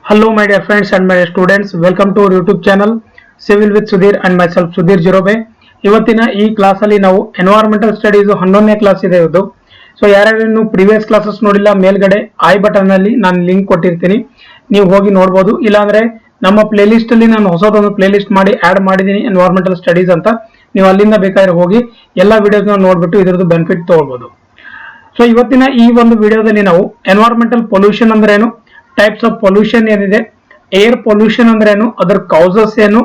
Hello my dear friends and my students, welcome to our YouTube channel Civil with Sudhir and myself Sudhir Jirobe. ಇವತ್ತಿನ ಈ class ಅಲ್ಲಿ ನಾವು environmental studies 11ನೇ class ಇದೆ ಇದು. So ಯಾರ್ಯಾರು previous classes ನೋಡಿಲ್ಲ, ಮೇಲ್ಗಡೆ ಐ ಬಟನ್ ಅಲ್ಲಿ ನಾನು ಲಿಂಕ್ ಕೊಟ್ಟಿರ್ತೀನಿ, ನೀವು ಹೋಗಿ ನೋಡಬಹುದು. ಇಲ್ಲಾಂದ್ರೆ ನಮ್ಮ ಪ್ಲೇ ಲಿಸ್ಟ್ ಅಲ್ಲಿ ನಾನು ಹೊಸದೊಂದು ಪ್ಲೇ ಲಿಸ್ಟ್ ಮಾಡಿ ಆಡ್ ಮಾಡಿದೀನಿ ಎನ್ವೈರನ್ಮೆಂಟಲ್ ಸ್ಟಡೀಸ್ ಅಂತ. ನೀವು ಅಲ್ಲಿಂದ ಬೇಕಾದ್ರೆ ಹೋಗಿ ಎಲ್ಲಾ ವಿಡಿಯೋಸ್ ನೋಡ್ಬಿಟ್ಟು ಇದರದ್ದು ಬೆನಿಫಿಟ್ ತಗೊಳ್ಬಹುದು. ಸೊ ಇವತ್ತಿನ ಈ ಒಂದು ವಿಡಿಯೋದಲ್ಲಿ ನಾವು ಎನ್ವೈರನ್ಮೆಂಟಲ್ ಪೊಲ್ಯೂಷನ್ ಅಂದ್ರೆ ಏನು, ಟೈಪ್ಸ್ ಆಫ್ ಪೊಲ್ಯೂಷನ್ ಏನಿದೆ, ಏರ್ ಪೊಲ್ಯೂಷನ್ ಅಂದ್ರೆ ಏನು, ಅದರ ಕಾಸಸ್ ಏನು,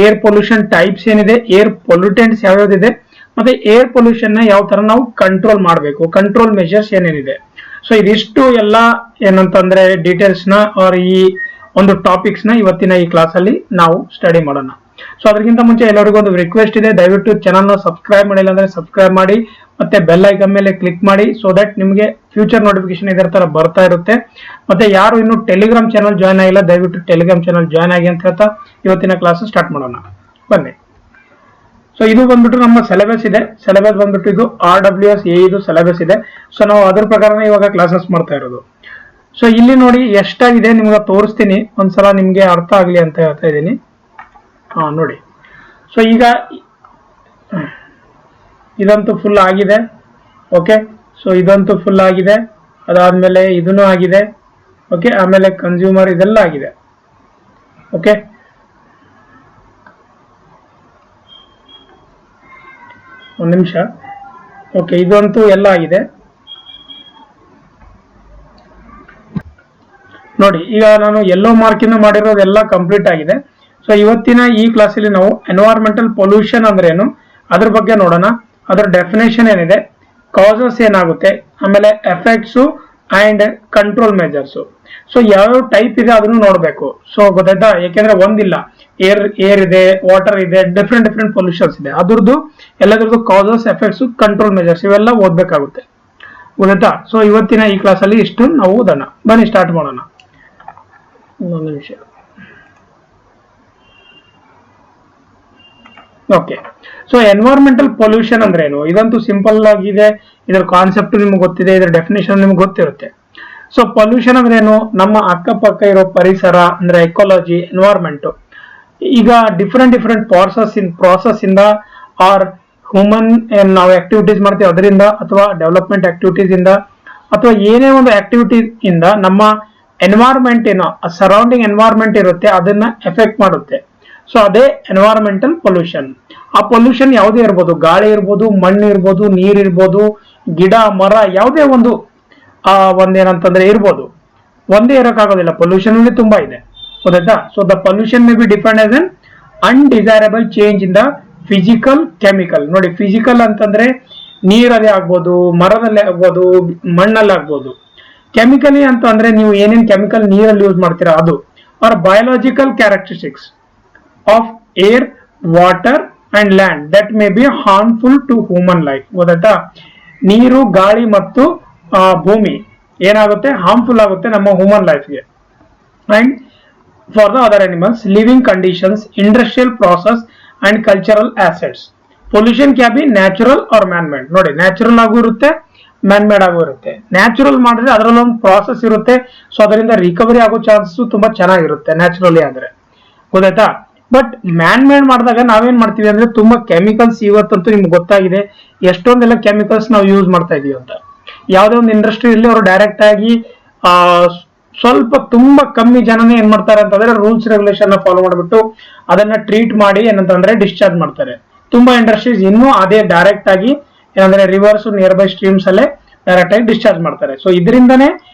ಏರ್ ಪೊಲ್ಯೂಷನ್ ಟೈಪ್ಸ್ ಏನಿದೆ, ಏರ್ ಪೊಲ್ಯೂಟೆಂಟ್ಸ್ ಯಾವ್ಯಾವ್ದಿದೆ, ಮತ್ತೆ ಏರ್ ಪೊಲ್ಯೂಷನ್ ನ ಯಾವ ತರ ನಾವು ಕಂಟ್ರೋಲ್ ಮಾಡಬೇಕು, ಕಂಟ್ರೋಲ್ ಮೆಷರ್ಸ್ ಏನೇನಿದೆ. ಸೊ ಇದಿಷ್ಟು ಎಲ್ಲ ಏನಂತಂದ್ರೆ ಡೀಟೇಲ್ಸ್ ನ ಈ ಒಂದು ಟಾಪಿಕ್ಸ್ ನ ಇವತ್ತಿನ ಈ ಕ್ಲಾಸ್ ಅಲ್ಲಿ ನಾವು ಸ್ಟಡಿ ಮಾಡೋಣ. ಸೊ ಅದಕ್ಕಿಂತ ಮುಂಚೆ ಎಲ್ಲರಿಗೂ ಒಂದು ರಿಕ್ವೆಸ್ಟ್ ಇದೆ, ದಯವಿಟ್ಟು ಚಾನಲ್ ನ ಸಬ್ಸ್ಕ್ರೈಬ್ ಮಾಡಿಲ್ಲ ಅಂದ್ರೆ ಸಬ್ಸ್ಕ್ರೈಬ್ ಮಾಡಿ, ಮತ್ತೆ ಬೆಲ್ ಐಕನ್ ಮೇಲೆ ಕ್ಲಿಕ್ ಮಾಡಿ, ಸೊ ದಟ್ ನಿಮಗೆ ಫ್ಯೂಚರ್ ನೋಟಿಫಿಕೇಶನ್ ಇದರ ತರ ಬರ್ತಾ ಇರುತ್ತೆ. ಮತ್ತೆ ಯಾರು ಇನ್ನು ಟೆಲಿಗ್ರಾಮ್ ಚಾನಲ್ ಜಾಯ್ನ್ ಆಗಿಲ್ಲ, ದಯವಿಟ್ಟು ಟೆಲಿಗ್ರಾಮ್ ಚಾನಲ್ ಜಾಯ್ನ್ ಆಗಿ ಅಂತ ಹೇಳ್ತಾ ಇವತ್ತಿನ ಕ್ಲಾಸ್ ಸ್ಟಾರ್ಟ್ ಮಾಡೋಣ ಬನ್ನಿ. ಸೊ ಇದು ಬಂದ್ಬಿಟ್ಟು ನಮ್ಮ ಸಿಲೆಬಸ್ ಇದೆ. ಸಿಲೆಬಸ್ ಬಂದ್ಬಿಟ್ಟು ಇದು RWS A ಇದು ಸಿಲೆಬಸ್ ಇದೆ. ಸೊ ನಾವು ಅದ್ರ ಪ್ರಕಾರನೇ ಇವಾಗ ಕ್ಲಾಸಸ್ ಮಾಡ್ತಾ ಇರೋದು. ಸೊ ಇಲ್ಲಿ ನೋಡಿ ಎಷ್ಟಾಗಿದೆ ನಿಮ್ಗೆ ತೋರಿಸ್ತೀನಿ, ಒಂದ್ಸಲ ನಿಮ್ಗೆ ಅರ್ಥ ಆಗ್ಲಿ ಅಂತ ಹೇಳ್ತಾ ಇದ್ದೀನಿ. ನೋಡಿ, ಸೊ ಈಗ ಇದಂತೂ ಫುಲ್ ಆಗಿದೆ. ಓಕೆ, ಸೊ ಇದಂತೂ ಫುಲ್ ಆಗಿದೆ. ಅದಾದ್ಮೇಲೆ ಇದನ್ನು ಆಗಿದೆ. ಓಕೆ, ಆಮೇಲೆ ಕನ್ಸ್ಯೂಮರ್ ಇದೆಲ್ಲ ಆಗಿದೆ. ಓಕೆ, ಒಂದು ನಿಮಿಷ. ಓಕೆ, ಇದಂತೂ ಎಲ್ಲ ಆಗಿದೆ. ನೋಡಿ, ಈಗ ನಾನು ಯೆಲ್ಲೋ ಮಾರ್ಕಿಂದ ಮಾಡಿರೋದೆಲ್ಲ ಕಂಪ್ಲೀಟ್ ಆಗಿದೆ. ಸೊ ಇವತ್ತಿನ ಈ ಕ್ಲಾಸಲ್ಲಿ ನಾವು ಎನ್ವೈರನ್ಮೆಂಟಲ್ ಪೊಲ್ಯೂಷನ್ ಅಂದ್ರೆ ಏನು ಅದ್ರ ಬಗ್ಗೆ ನೋಡೋಣ. ಅದರ ಡೆಫಿನೇಷನ್ ಏನಿದೆ, ಕಾಸಸ್ ಏನಾಗುತ್ತೆ, ಆಮೇಲೆ effects and control measures. So ಯಾವ ಟೈಪ್ ಇದೆ ಅದನ್ನು ನೋಡಬೇಕು. ಸೊ ಗೊತ್ತಾಯ್ತಾ, ಯಾಕೆಂದ್ರೆ ಒಂದಿಲ್ಲ, ಏರ್ ಇದೆ, ವಾಟರ್ ಇದೆ, ಡಿಫ್ರೆಂಟ್ ಪೊಲ್ಯೂಷನ್ಸ್ ಇದೆ, ಅದ್ರದ್ದು ಎಲ್ಲದ್ರದ್ದು ಕಾಸಸ್, ಎಫೆಕ್ಟ್ಸ್, ಕಂಟ್ರೋಲ್ ಮೆಜರ್ಸ್ ಇವೆಲ್ಲ ಓದ್ಬೇಕಾಗುತ್ತೆ. ಗೊತ್ತಾಯ್ತಾ. ಸೊ ಇವತ್ತಿನ ಈ ಕ್ಲಾಸ್ ಅಲ್ಲಿ ಇಷ್ಟು ನಾವು ಓದೋಣ. ಬನ್ನಿ ಸ್ಟಾರ್ಟ್ ಮಾಡೋಣ. ಒಂದು ನಿಮಿಷ. ಓಕೆ, ಸೊ ಎನ್ವೈರನ್ಮೆಂಟಲ್ ಪೊಲ್ಯೂಷನ್ ಅಂದ್ರೆ ಏನು, ಇದಂತೂ ಸಿಂಪಲ್ ಆಗಿದೆ. ಇದರ ಕಾನ್ಸೆಪ್ಟ್ ನಿಮ್ಗೆ ಗೊತ್ತಿದೆ, ಇದರ ಡೆಫಿನೇಷನ್ ನಿಮ್ಗೆ ಗೊತ್ತಿರುತ್ತೆ. ಸೊ ಪೊಲ್ಯೂಷನ್ ಅಂದ್ರೆ ಏನು, ನಮ್ಮ ಅಕ್ಕಪಕ್ಕ ಇರೋ ಪರಿಸರ ಅಂದ್ರೆ ಎಕಾಲಜಿ, ಎನ್ವೈರನ್ಮೆಂಟ್. ಈಗ ಡಿಫ್ರೆಂಟ್ ಪ್ರಾಸೆಸ್ ಇಂದ ಆರ್ ಹ್ಯೂಮನ್ ನಾವು ಆಕ್ಟಿವಿಟೀಸ್ ಮಾಡ್ತೀವಿ ಅದರಿಂದ, ಅಥವಾ ಡೆವಲಪ್ಮೆಂಟ್ ಆಕ್ಟಿವಿಟೀಸ್ ಇಂದ, ಅಥವಾ ಏನೇ ಒಂದು ಆಕ್ಟಿವಿಟಿ ಇಂದ ನಮ್ಮ ಎನ್ವೈರನ್ಮೆಂಟ್ ಏನೋ ಸರೌಂಡಿಂಗ್ ಎನ್ವೈರನ್ಮೆಂಟ್ ಇರುತ್ತೆ ಅದನ್ನ ಎಫೆಕ್ಟ್ ಮಾಡುತ್ತೆ. ಸೊ ಅದೇ ಎನ್ವೈರನ್ಮೆಂಟಲ್ ಪೊಲ್ಯೂಷನ್. ಆ ಪೊಲ್ಯೂಷನ್ ಯಾವುದೇ ಇರ್ಬೋದು, ಗಾಳಿ ಇರ್ಬೋದು, ಮಣ್ಣು ಇರ್ಬೋದು, ನೀರ್ ಇರ್ಬೋದು, ಗಿಡ ಮರ, ಯಾವುದೇ ಒಂದು ಒಂದೇನಂತಂದ್ರೆ ಇರ್ಬೋದು. ಒಂದೇ ಇರೋಕ್ಕಾಗೋದಿಲ್ಲ, ಪೊಲ್ಯೂಷನ್ ಅಲ್ಲಿ ತುಂಬಾ ಇದೆ. ಗೊತ್ತಾಯ್ತಾ. So the pollution may be defined as an undesirable change in the physical, chemical. ನೋಡಿ, ಫಿಸಿಕಲ್ ಅಂತಂದ್ರೆ ನೀರಲ್ಲಿ ಆಗ್ಬೋದು, ಮರದಲ್ಲಿ ಆಗ್ಬೋದು, ಮಣ್ಣಲ್ಲಿ ಆಗ್ಬೋದು. ಕೆಮಿಕಲಿ ಅಂತ ಅಂದ್ರೆ ನೀವು ಏನೇನ್ ಕೆಮಿಕಲ್ ನೀರಲ್ಲಿ ಯೂಸ್ ಮಾಡ್ತೀರಾ ಅದು, are biological characteristics of air, water and land that may be harmful to human life. ಗೊತ್ತಾಯ್ತಾ, ನೀರು, ಗಾಳಿ ಮತ್ತು ಭೂಮಿ ಏನಾಗುತ್ತೆ, ಹಾರ್ಮ್ಫುಲ್ ಆಗುತ್ತೆ ನಮ್ಮ ಹ್ಯೂಮನ್ ಲೈಫ್ಗೆ. And for the other animals, living conditions, industrial process and cultural assets. Pollution can be natural or man made. ನೋಡಿ, ನ್ಯಾಚುರಲ್ ಆಗೂ ಇರುತ್ತೆ, ಮ್ಯಾನ್ ಮೇಡ್ ಆಗೋ ಇರುತ್ತೆ. ನ್ಯಾಚುರಲ್ ಮಾಡಿದ್ರೆ ಅದರಲ್ಲಿ ಒಂದು ಪ್ರಾಸೆಸ್ ಇರುತ್ತೆ, ಸೊ ಅದರಿಂದ ರಿಕವರಿ ಆಗೋ ಚಾನ್ಸಸ್ ತುಂಬಾ ಚೆನ್ನಾಗಿರುತ್ತೆ ನ್ಯಾಚುರಲಿ ಆದ್ರೆ. ಗೊತ್ತಾಯ್ತಾ. ಬಟ್ ಮ್ಯಾನ್ ಮೇಡ್ ಮಾಡಿದಾಗ ನಾವೇನ್ ಮಾಡ್ತೀವಿ ಅಂದ್ರೆ ತುಂಬಾ ಕೆಮಿಕಲ್ಸ್, ಇವತ್ತಂತೂ ನಿಮ್ಗೆ ಗೊತ್ತಾಗಿದೆ ಎಷ್ಟೊಂದೆಲ್ಲ ಕೆಮಿಕಲ್ಸ್ ನಾವು ಯೂಸ್ ಮಾಡ್ತಾ ಇದೀವಿ ಅಂತ. ಯಾವುದೇ ಒಂದು ಇಂಡಸ್ಟ್ರಿಯಲ್ಲಿ ಅವರು ಡೈರೆಕ್ಟ್ ಆಗಿ ಸ್ವಲ್ಪ ತುಂಬಾ ಕಮ್ಮಿ ಜನನೇ ಏನ್ ಮಾಡ್ತಾರೆ ಅಂತಂದ್ರೆ ರೂಲ್ಸ್ ರೆಗ್ಯುಲೇಷನ್ ಫಾಲೋ ಮಾಡಿಬಿಟ್ಟು ಅದನ್ನ ಟ್ರೀಟ್ ಮಾಡಿ ಏನಂತಂದ್ರೆ ಡಿಸ್ಚಾರ್ಜ್ ಮಾಡ್ತಾರೆ. ತುಂಬಾ ಇಂಡಸ್ಟ್ರೀಸ್ ಇನ್ನೂ ಅದೇ ಡೈರೆಕ್ಟ್ ಆಗಿ ಏನಂದ್ರೆ ರಿವರ್ಸ್, ನಿಯರ್ ಬೈ ಸ್ಟ್ರೀಮ್ಸ್ ಅಲ್ಲೇ ಡೈರೆಕ್ಟ್ ಆಗಿ ಡಿಸ್ಚಾರ್ಜ್ ಮಾಡ್ತಾರೆ. ಸೊ ಇದರಿಂದನೇ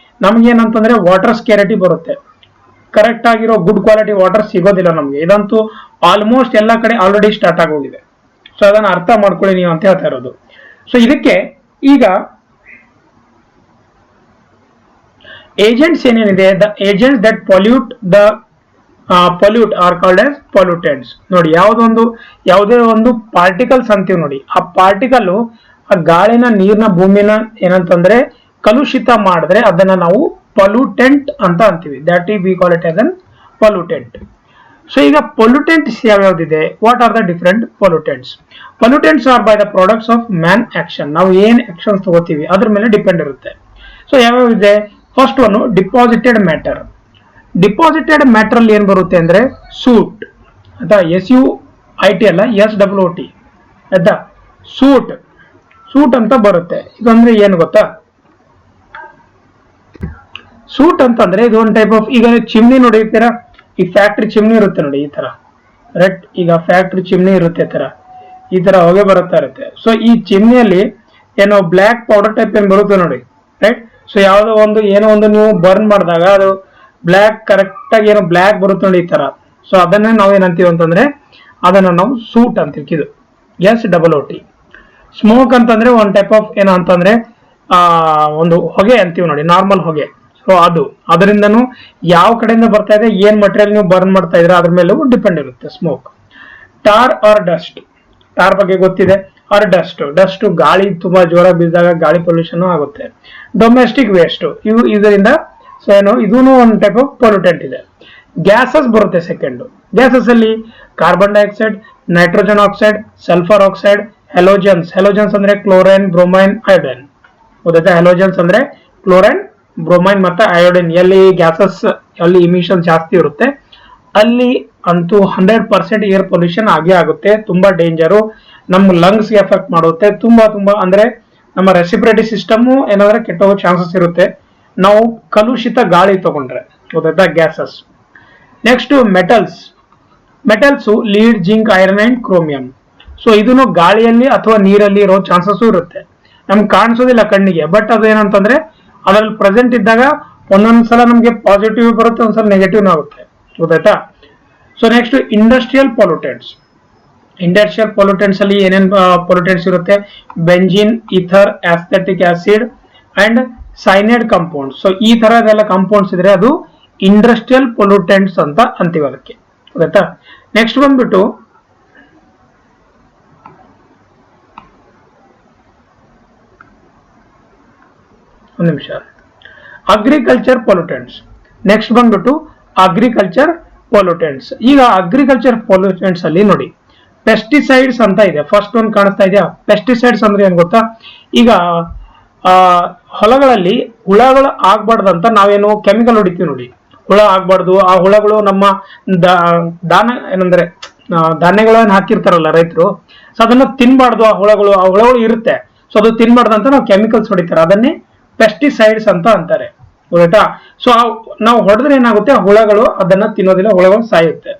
ನಮ್ಗೆ ಏನಂತಂದ್ರೆ ವಾಟರ್ ಸ್ಕೇರಿಟಿ ಬರುತ್ತೆ. ಕರೆಕ್ಟ್ ಆಗಿರೋ ಗುಡ್ ಕ್ವಾಲಿಟಿ ವಾಟರ್ ಸಿಗೋದಿಲ್ಲ ನಮ್ಗೆ. ಇದಂತೂ ಆಲ್ಮೋಸ್ಟ್ ಎಲ್ಲ ಕಡೆ ಆಲ್ರೆಡಿ ಸ್ಟಾರ್ಟ್ ಆಗೋಗಿದೆ. ಸೊ ಅದನ್ನ ಅರ್ಥ ಮಾಡ್ಕೊಳ್ಳಿ ನೀವು ಅಂತ ಹೇಳ್ತಾ ಇರೋದು. ಸೊ ಇದಕ್ಕೆ ಈಗ ಏಜೆಂಟ್ಸ್ ಏನೇನಿದೆ, the agents that pollute are called as pollutants. ನೋಡಿ, ಯಾವುದೇ ಒಂದು ಪಾರ್ಟಿಕಲ್ಸ್ ಅಂತೀವಿ ನೋಡಿ, ಆ ಪಾರ್ಟಿಕಲ್ ಆ ಗಾಳಿನ, ನೀರ್ನ, ಭೂಮಿನ ಏನಂತಂದ್ರೆ ಕಲುಷಿತ ಮಾಡಿದ್ರೆ ಅದನ್ನ ನಾವು ಪೊಲ್ಯೂಟೆಂಟ್ ಅಂತ ಅಂತೀವಿ. That we call it as an pollutant. So ಈಗ ಪೊಲ್ಯೂಟೆಂಟ್ಸ್ ಯಾವ್ಯಾವ್ದಿದೆ, what are the different pollutants. Pollutants are by the products of man action. ನಾವು ಏನ್ ಆಕ್ಷನ್ಸ್ ತಗೋತೀವಿ ಅದ್ರ ಮೇಲೆ ಡಿಪೆಂಡ್ ಇರುತ್ತೆ. ಸೊ ಯಾವ್ಯಾವ ಇದೆ, first one deposited matter. Deposited ಮ್ಯಾಟರಲ್ ಏನ್ ಬರುತ್ತೆ ಅಂದ್ರೆ ಸೂಟ್ ಆಯ್ತಾ, SUIT ಅಲ್ಲ SOOT ಆಯ್ತಾ, ಸೂಟ್ ಸೂಟ್ ಅಂತ ಬರುತ್ತೆ. ಇದಂದ್ರೆ ಏನು ಗೊತ್ತಾ, ಸೂಟ್ ಅಂತಂದ್ರೆ ಇದು ಒಂದು ಟೈಪ್ ಆಫ್, ಈಗ ಚಿಮ್ನಿ ನೋಡಿರ್ತೀರಾ, ಈ ಫ್ಯಾಕ್ಟ್ರಿ ಚಿಮ್ನಿ ಇರುತ್ತೆ ನೋಡಿ ಈ ತರ, ರೈಟ್, ಈಗ ಫ್ಯಾಕ್ಟ್ರಿ ಚಿಮ್ನಿ ಇರುತ್ತೆ ಈ ತರ ಹೊಗೆ ಬರುತ್ತಾ ಇರುತ್ತೆ. ಸೊ ಈ ಚಿಮ್ನಿಯಲ್ಲಿ ಏನೋ ಬ್ಲ್ಯಾಕ್ ಪೌಡರ್ ಟೈಪ್ ಏನ್ ಬರುತ್ತೆ ನೋಡಿ, ರೈಟ್. ಸೊ ಯಾವ್ದೋ ಒಂದು ಏನೋ ಒಂದು ನೀವು ಬರ್ನ್ ಮಾಡಿದಾಗ ಅದು ಬ್ಲ್ಯಾಕ್ ಕರೆಕ್ಟ್ ಆಗಿ ಏನೋ ಬ್ಲ್ಯಾಕ್ ಬರುತ್ತೆ ನೋಡಿ ಈ ತರ. ಸೊ ಅದನ್ನೇ ನಾವು ಏನಂತೀವಿ ಅಂತಂದ್ರೆ ಅದನ್ನ ನಾವು ಸೂಟ್ ಅಂತೀವಿ. ಇದು SOOT. ಸ್ಮೋಕ್ ಅಂತಂದ್ರೆ ಒನ್ ಟೈಪ್ ಆಫ್ ಏನೋ ಅಂತಂದ್ರೆ ಒಂದು ಹೊಗೆ ಅಂತೀವಿ ನೋಡಿ, ನಾರ್ಮಲ್ ಹೊಗೆ. ಸೊ ಅದರಿಂದನೂ ಯಾವ ಕಡೆಯಿಂದ ಬರ್ತಾ ಇದೆ, ಏನ್ ಮಟೀರಿಯಲ್ ನೀವು ಬರ್ನ್ ಮಾಡ್ತಾ ಇದ್ರೆ ಅದ್ರ ಮೇಲೂ ಡಿಪೆಂಡ್ ಇರುತ್ತೆ ಸ್ಮೋಕ್. ಟಾರ್ ಆರ್ ಡಸ್ಟ್, ಟಾರ್ ಬಗ್ಗೆ ಗೊತ್ತಿದೆ. ಆರ್ ಡಸ್ಟ್ ಗಾಳಿ ತುಂಬಾ ಜೋರಾಗಿ ಬೀಸಿದಾಗ ಗಾಳಿ ಪೊಲ್ಯೂಷನ್ ಆಗುತ್ತೆ. ಡೊಮೆಸ್ಟಿಕ್ ವೇಸ್ಟ್, ಇದರಿಂದ ಸೊ ಏನು ಇದೂನು ಒಂದು ಟೈಪ್ ಆಫ್ ಪೊಲ್ಯೂಟೆಂಟ್ ಇದೆ. ಗ್ಯಾಸಸ್ ಬರುತ್ತೆ ಸೆಕೆಂಡ್. ಗ್ಯಾಸಸ್ ಅಲ್ಲಿ carbon dioxide, nitrogen oxide, sulphur oxide, halogens ಅಂದ್ರೆ ಕ್ಲೋರೈನ್, ಬ್ರೋಮೈನ್, ಅಯೋಡೈನ್. ಗೊತ್ತಾಯ್ತಾ, ಹೆಲೋಜನ್ಸ್ ಅಂದ್ರೆ ಕ್ಲೋರೈನ್, ಬ್ರೋಮೈನ್ ಮತ್ತೆ ಅಯೋಡಿನ್. ಎಲ್ಲಿ ಗ್ಯಾಸಸ್ ಅಲ್ಲಿ ಇಮಿಷನ್ ಜಾಸ್ತಿ ಇರುತ್ತೆ ಅಲ್ಲಿ ಅಂತೂ 100% ಏರ್ ಪೊಲ್ಯೂಷನ್ ಆಗೇ ಆಗುತ್ತೆ. ತುಂಬಾ ಡೇಂಜರು, ನಮ್ಮ ಲಂಗ್ಸ್ ಗೆ ಎಫೆಕ್ಟ್ ಮಾಡುತ್ತೆ. ತುಂಬಾ ಅಂದ್ರೆ ನಮ್ಮ ರೆಸ್ಪಿರೇಟರಿ ಸಿಸ್ಟಮ್ ಏನಾದ್ರೆ ಕೆಟ್ಟೋಗೋ ಚಾನ್ಸಸ್ ಇರುತ್ತೆ ನಾವು ಕಲುಷಿತ ಗಾಳಿ ತಗೊಂಡ್ರೆ. ಗೊತ್ತಾಯ್ತಾ, gases. Next metals lead, zinc, iron and chromium. So ಇದನ್ನು ಗಾಳಿಯಲ್ಲಿ ಅಥವಾ ನೀರಲ್ಲಿ ಇರೋ ಚಾನ್ಸಸ್ ಇರುತ್ತೆ, ನಮ್ಗೆ ಕಾಣಿಸೋದಿಲ್ಲ ಕಣ್ಣಿಗೆ. ಬಟ್ ಅದು ಏನಂತಂದ್ರೆ ಅದರಲ್ಲಿ ಪ್ರೆಸೆಂಟ್ ಇದ್ದಾಗ ಒಂದೊಂದ್ಸಲ ನಮ್ಗೆ ಪಾಸಿಟಿವ್ ಬರುತ್ತೆ, ಒಂದ್ಸಲ ನೆಗೆಟಿವ್ ಆಗುತ್ತೆ. ಗೊತ್ತಾಯ್ತಾ. ಸೊ ನೆಕ್ಸ್ಟ್ ಇಂಡಸ್ಟ್ರಿಯಲ್ ಪೊಲ್ಯೂಟೆಂಟ್ಸ್ ಅಲ್ಲಿ ಏನೇನ್ ಪೊಲ್ಯೂಟೆಂಟ್ಸ್ ಇರುತ್ತೆ, benzene, ether, acetic acid and cyanide compounds. So ಈ ತರದೆಲ್ಲ ಕಾಂಪೌಂಡ್ಸ್ ಇದ್ರೆ ಅದು ಇಂಡಸ್ಟ್ರಿಯಲ್ ಪೊಲ್ಯೂಟೆಂಟ್ಸ್ ಅಂತ ಅಂತೀವಿ ಅದಕ್ಕೆ. ಗೊತ್ತಾಯ್ತಾ. ನೆಕ್ಸ್ಟ್ ಬಂದ್ಬಿಟ್ಟು ಒಂದು ನಿಮಿಷ, ಅಗ್ರಿಕಲ್ಚರ್ ಪೊಲ್ಯೂಟೆಂಟ್ಸ್. ನೆಕ್ಸ್ಟ್ ಬಂದ್ಬಿಟ್ಟು ಅಗ್ರಿಕಲ್ಚರ್ ಪೊಲ್ಯೂಟೆಂಟ್ಸ್. ಈಗ ಅಗ್ರಿಕಲ್ಚರ್ ಪೊಲ್ಯೂಟೆಂಟ್ಸ್ ಅಲ್ಲಿ ನೋಡಿ ಪೆಸ್ಟಿಸೈಡ್ಸ್ ಅಂತ ಇದೆ. ಫಸ್ಟ್ ಒಂದು ಕಾಣಿಸ್ತಾ ಇದೆಯಾ, ಪೆಸ್ಟಿಸೈಡ್ಸ್ ಅಂದ್ರೆ ಏನ್ ಗೊತ್ತಾ, ಈಗ ಹೊಲಗಳಲ್ಲಿ ಹುಳಗಳು ಆಗ್ಬಾರ್ದಂತ ನಾವೇನು ಕೆಮಿಕಲ್ ಹೊಡಿತೀವಿ ನೋಡಿ, ಹುಳ ಆಗ್ಬಾರ್ದು, ಆ ಹುಳಗಳು ನಮ್ಮ ದಾನ ಏನಂದ್ರೆ ಧಾನ್ಯಗಳನ್ನ ಹಾಕಿರ್ತಾರಲ್ಲ ರೈತರು, ಸೊ ಅದನ್ನ ತಿನ್ಬಾರ್ದು, ಆ ಹುಳಗಳು ಇರುತ್ತೆ, ಸೊ ಅದು ತಿನ್ಬಾರ್ದು ಅಂತ ನಾವು ಕೆಮಿಕಲ್ಸ್ ಹೊಡಿತಾರೆ, ಅದನ್ನೇ ಪೆಸ್ಟಿಸೈಡ್ಸ್ ಅಂತ ಅಂತಾರೆ. ಗೊತ್ತಾ. ಸೊ ನಾವು ಹೊಡೆದ್ರೆ ಏನಾಗುತ್ತೆ, ಹುಳಗಳು ಅದನ್ನ ತಿನ್ನೋದಿಲ್ಲ, ಹುಳಗಳು ಸಾಯುತ್ತೆ.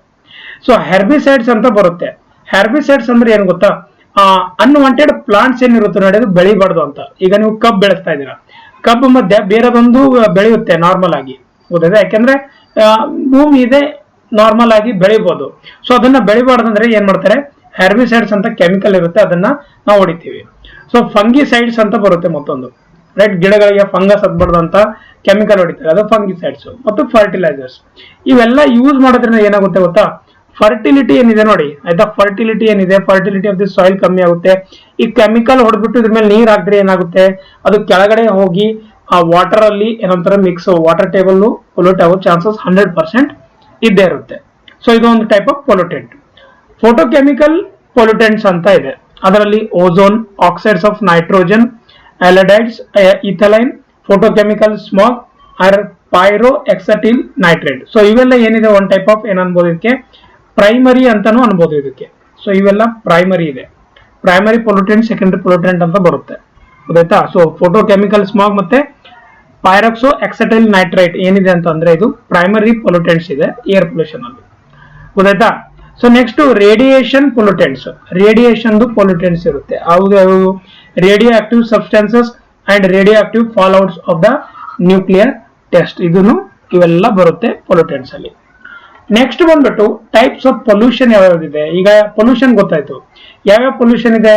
ಸೊ ಹೆರ್ಬಿಸೈಡ್ಸ್ ಅಂತ ಬರುತ್ತೆ. ಹೆರ್ಬಿಸೈಡ್ಸ್ ಅಂದ್ರೆ ಏನ್ ಗೊತ್ತಾ, ಅನ್ವಾಂಟೆಡ್ ಪ್ಲಾಂಟ್ಸ್ ಏನಿರುತ್ತೆ ನೋಡಿ, ಅದು ಬೆಳಿಬಾರ್ದು ಅಂತ. ಈಗ ನೀವು ಕಬ್ಬು ಬೆಳೆಸ್ತಾ ಇದ್ದೀರಾ, ಕಬ್ಬು ಮಧ್ಯೆ ಬೇರೆದೊಂದು ಬೆಳೆಯುತ್ತೆ ನಾರ್ಮಲ್ ಆಗಿ. ಗೊತ್ತಾಯ್ತಾ, ಯಾಕೆಂದ್ರೆ ಭೂಮಿ ಇದೆ, ನಾರ್ಮಲ್ ಆಗಿ ಬೆಳಿಬಹುದು. ಸೊ ಅದನ್ನ ಬೆಳಿಬಾರ್ದಂದ್ರೆ ಏನ್ ಮಾಡ್ತಾರೆ, ಹೆರ್ಬಿಸೈಡ್ಸ್ ಅಂತ ಕೆಮಿಕಲ್ ಇರುತ್ತೆ, ಅದನ್ನ ನಾವು ಹೊಡಿತೀವಿ. ಸೊ ಫಂಗಿಸೈಡ್ಸ್ ಅಂತ ಬರುತ್ತೆ ಮತ್ತೊಂದು, ರೈಟ್. ಗಿಡಗಳಿಗೆ ಫಂಗಸ್ ಹತ್ಬಾರ್ದು ಅಂತ ಕೆಮಿಕಲ್ ಹೊಡಿತಾರೆ, ಅದು ಫಂಗಿಸೈಡ್ಸ್. ಮತ್ತು ಫರ್ಟಿಲೈಸರ್ಸ್ ಇವೆಲ್ಲ ಯೂಸ್ ಮಾಡೋದ್ರಿಂದ ಏನಾಗುತ್ತೆ ಗೊತ್ತಾ, ಫರ್ಟಿಲಿಟಿ ಏನಿದೆ ನೋಡಿ ಆಯ್ತಾ, ಫರ್ಟಿಲಿಟಿ ಆಫ್ ದಿ ಸಾಯಿಲ್ ಕಮ್ಮಿ ಆಗುತ್ತೆ. ಈ ಕೆಮಿಕಲ್ ಹೊಡೆದ್ಬಿಟ್ಟು ಇದ್ರ ಮೇಲೆ ನೀರ್ ಹಾಕಿದ್ರೆ ಏನಾಗುತ್ತೆ, ಅದು ಕೆಳಗಡೆ ಹೋಗಿ ಆ ವಾಟರ್ ಅಲ್ಲಿ ಏನಂತಾರೆ ಮಿಕ್ಸ್, ವಾಟರ್ ಟೇಬಲ್ ಪೊಲ್ಯೂಟ್ ಆಗೋ ಚಾನ್ಸಸ್ 100% ಇದ್ದೇ ಇರುತ್ತೆ. ಸೊ ಇದು ಒಂದು type of pollutant. Photochemical pollutants ಅಂತ ಇದೆ, ಅದರಲ್ಲಿ ozone, oxides of nitrogen, aldehydes, ethylene, photochemical smog, peroxyacetyl nitrate. So ಇವೆಲ್ಲ ಏನಿದೆ ಒನ್ ಟೈಪ್ ಆಫ್ ಏನ್ ಅನ್ಬೋದು, ಇದಕ್ಕೆ ಪ್ರೈಮರಿ ಅಂತಾನು ಅನ್ಬೋದು ಇದಕ್ಕೆ. ಸೊ ಇವೆಲ್ಲ ಪ್ರೈಮರಿ ಇದೆ, ಪ್ರೈಮರಿ ಪೊಲ್ಯೂಟೆಂಟ್, ಸೆಕೆಂಡರಿ ಪೊಲ್ಯೂಟೆಂಟ್ ಅಂತ ಬರುತ್ತೆ. ಗೊತ್ತಾಯ್ತಾ. ಸೊ ಫೋಟೋಕೆಮಿಕಲ್ ಸ್ಮಾಗ್ ಮತ್ತೆ ಪೈರಾಕ್ಸೋ ಎಕ್ಸಟೈಲ್ ನೈಟ್ರೈಟ್ ಏನಿದೆ ಅಂತಂದ್ರೆ ಇದು ಪ್ರೈಮರಿ ಪೊಲ್ಯೂಟೆಂಟ್ಸ್ ಇದೆ ಏರ್ ಪೊಲ್ಯೂಷನ್ ಅಲ್ಲಿ. ಗೊತ್ತಾಯ್ತಾ. So next radiation pollutants. Radiation pollutants ಇರುತ್ತೆ, ಅವು radioactive substances and radioactive fallouts of the nuclear test, ಇದನ್ನು ಇವೆಲ್ಲ ಬರುತ್ತೆ ಪೊಲ್ಯೂಟೆಂಟ್ಸ್ ಅಲ್ಲಿ. ನೆಕ್ಸ್ಟ್ ಬಂದ್ಬಿಟ್ಟು ಟೈಪ್ಸ್ ಆಫ್ ಪೊಲ್ಯೂಷನ್ ಯಾವ್ಯಾವ್ದಿದೆ. ಈಗ ಪೊಲ್ಯೂಷನ್ ಗೊತ್ತಾಯ್ತು, ಯಾವ್ಯಾವ ಪೊಲ್ಯೂಷನ್ ಇದೆ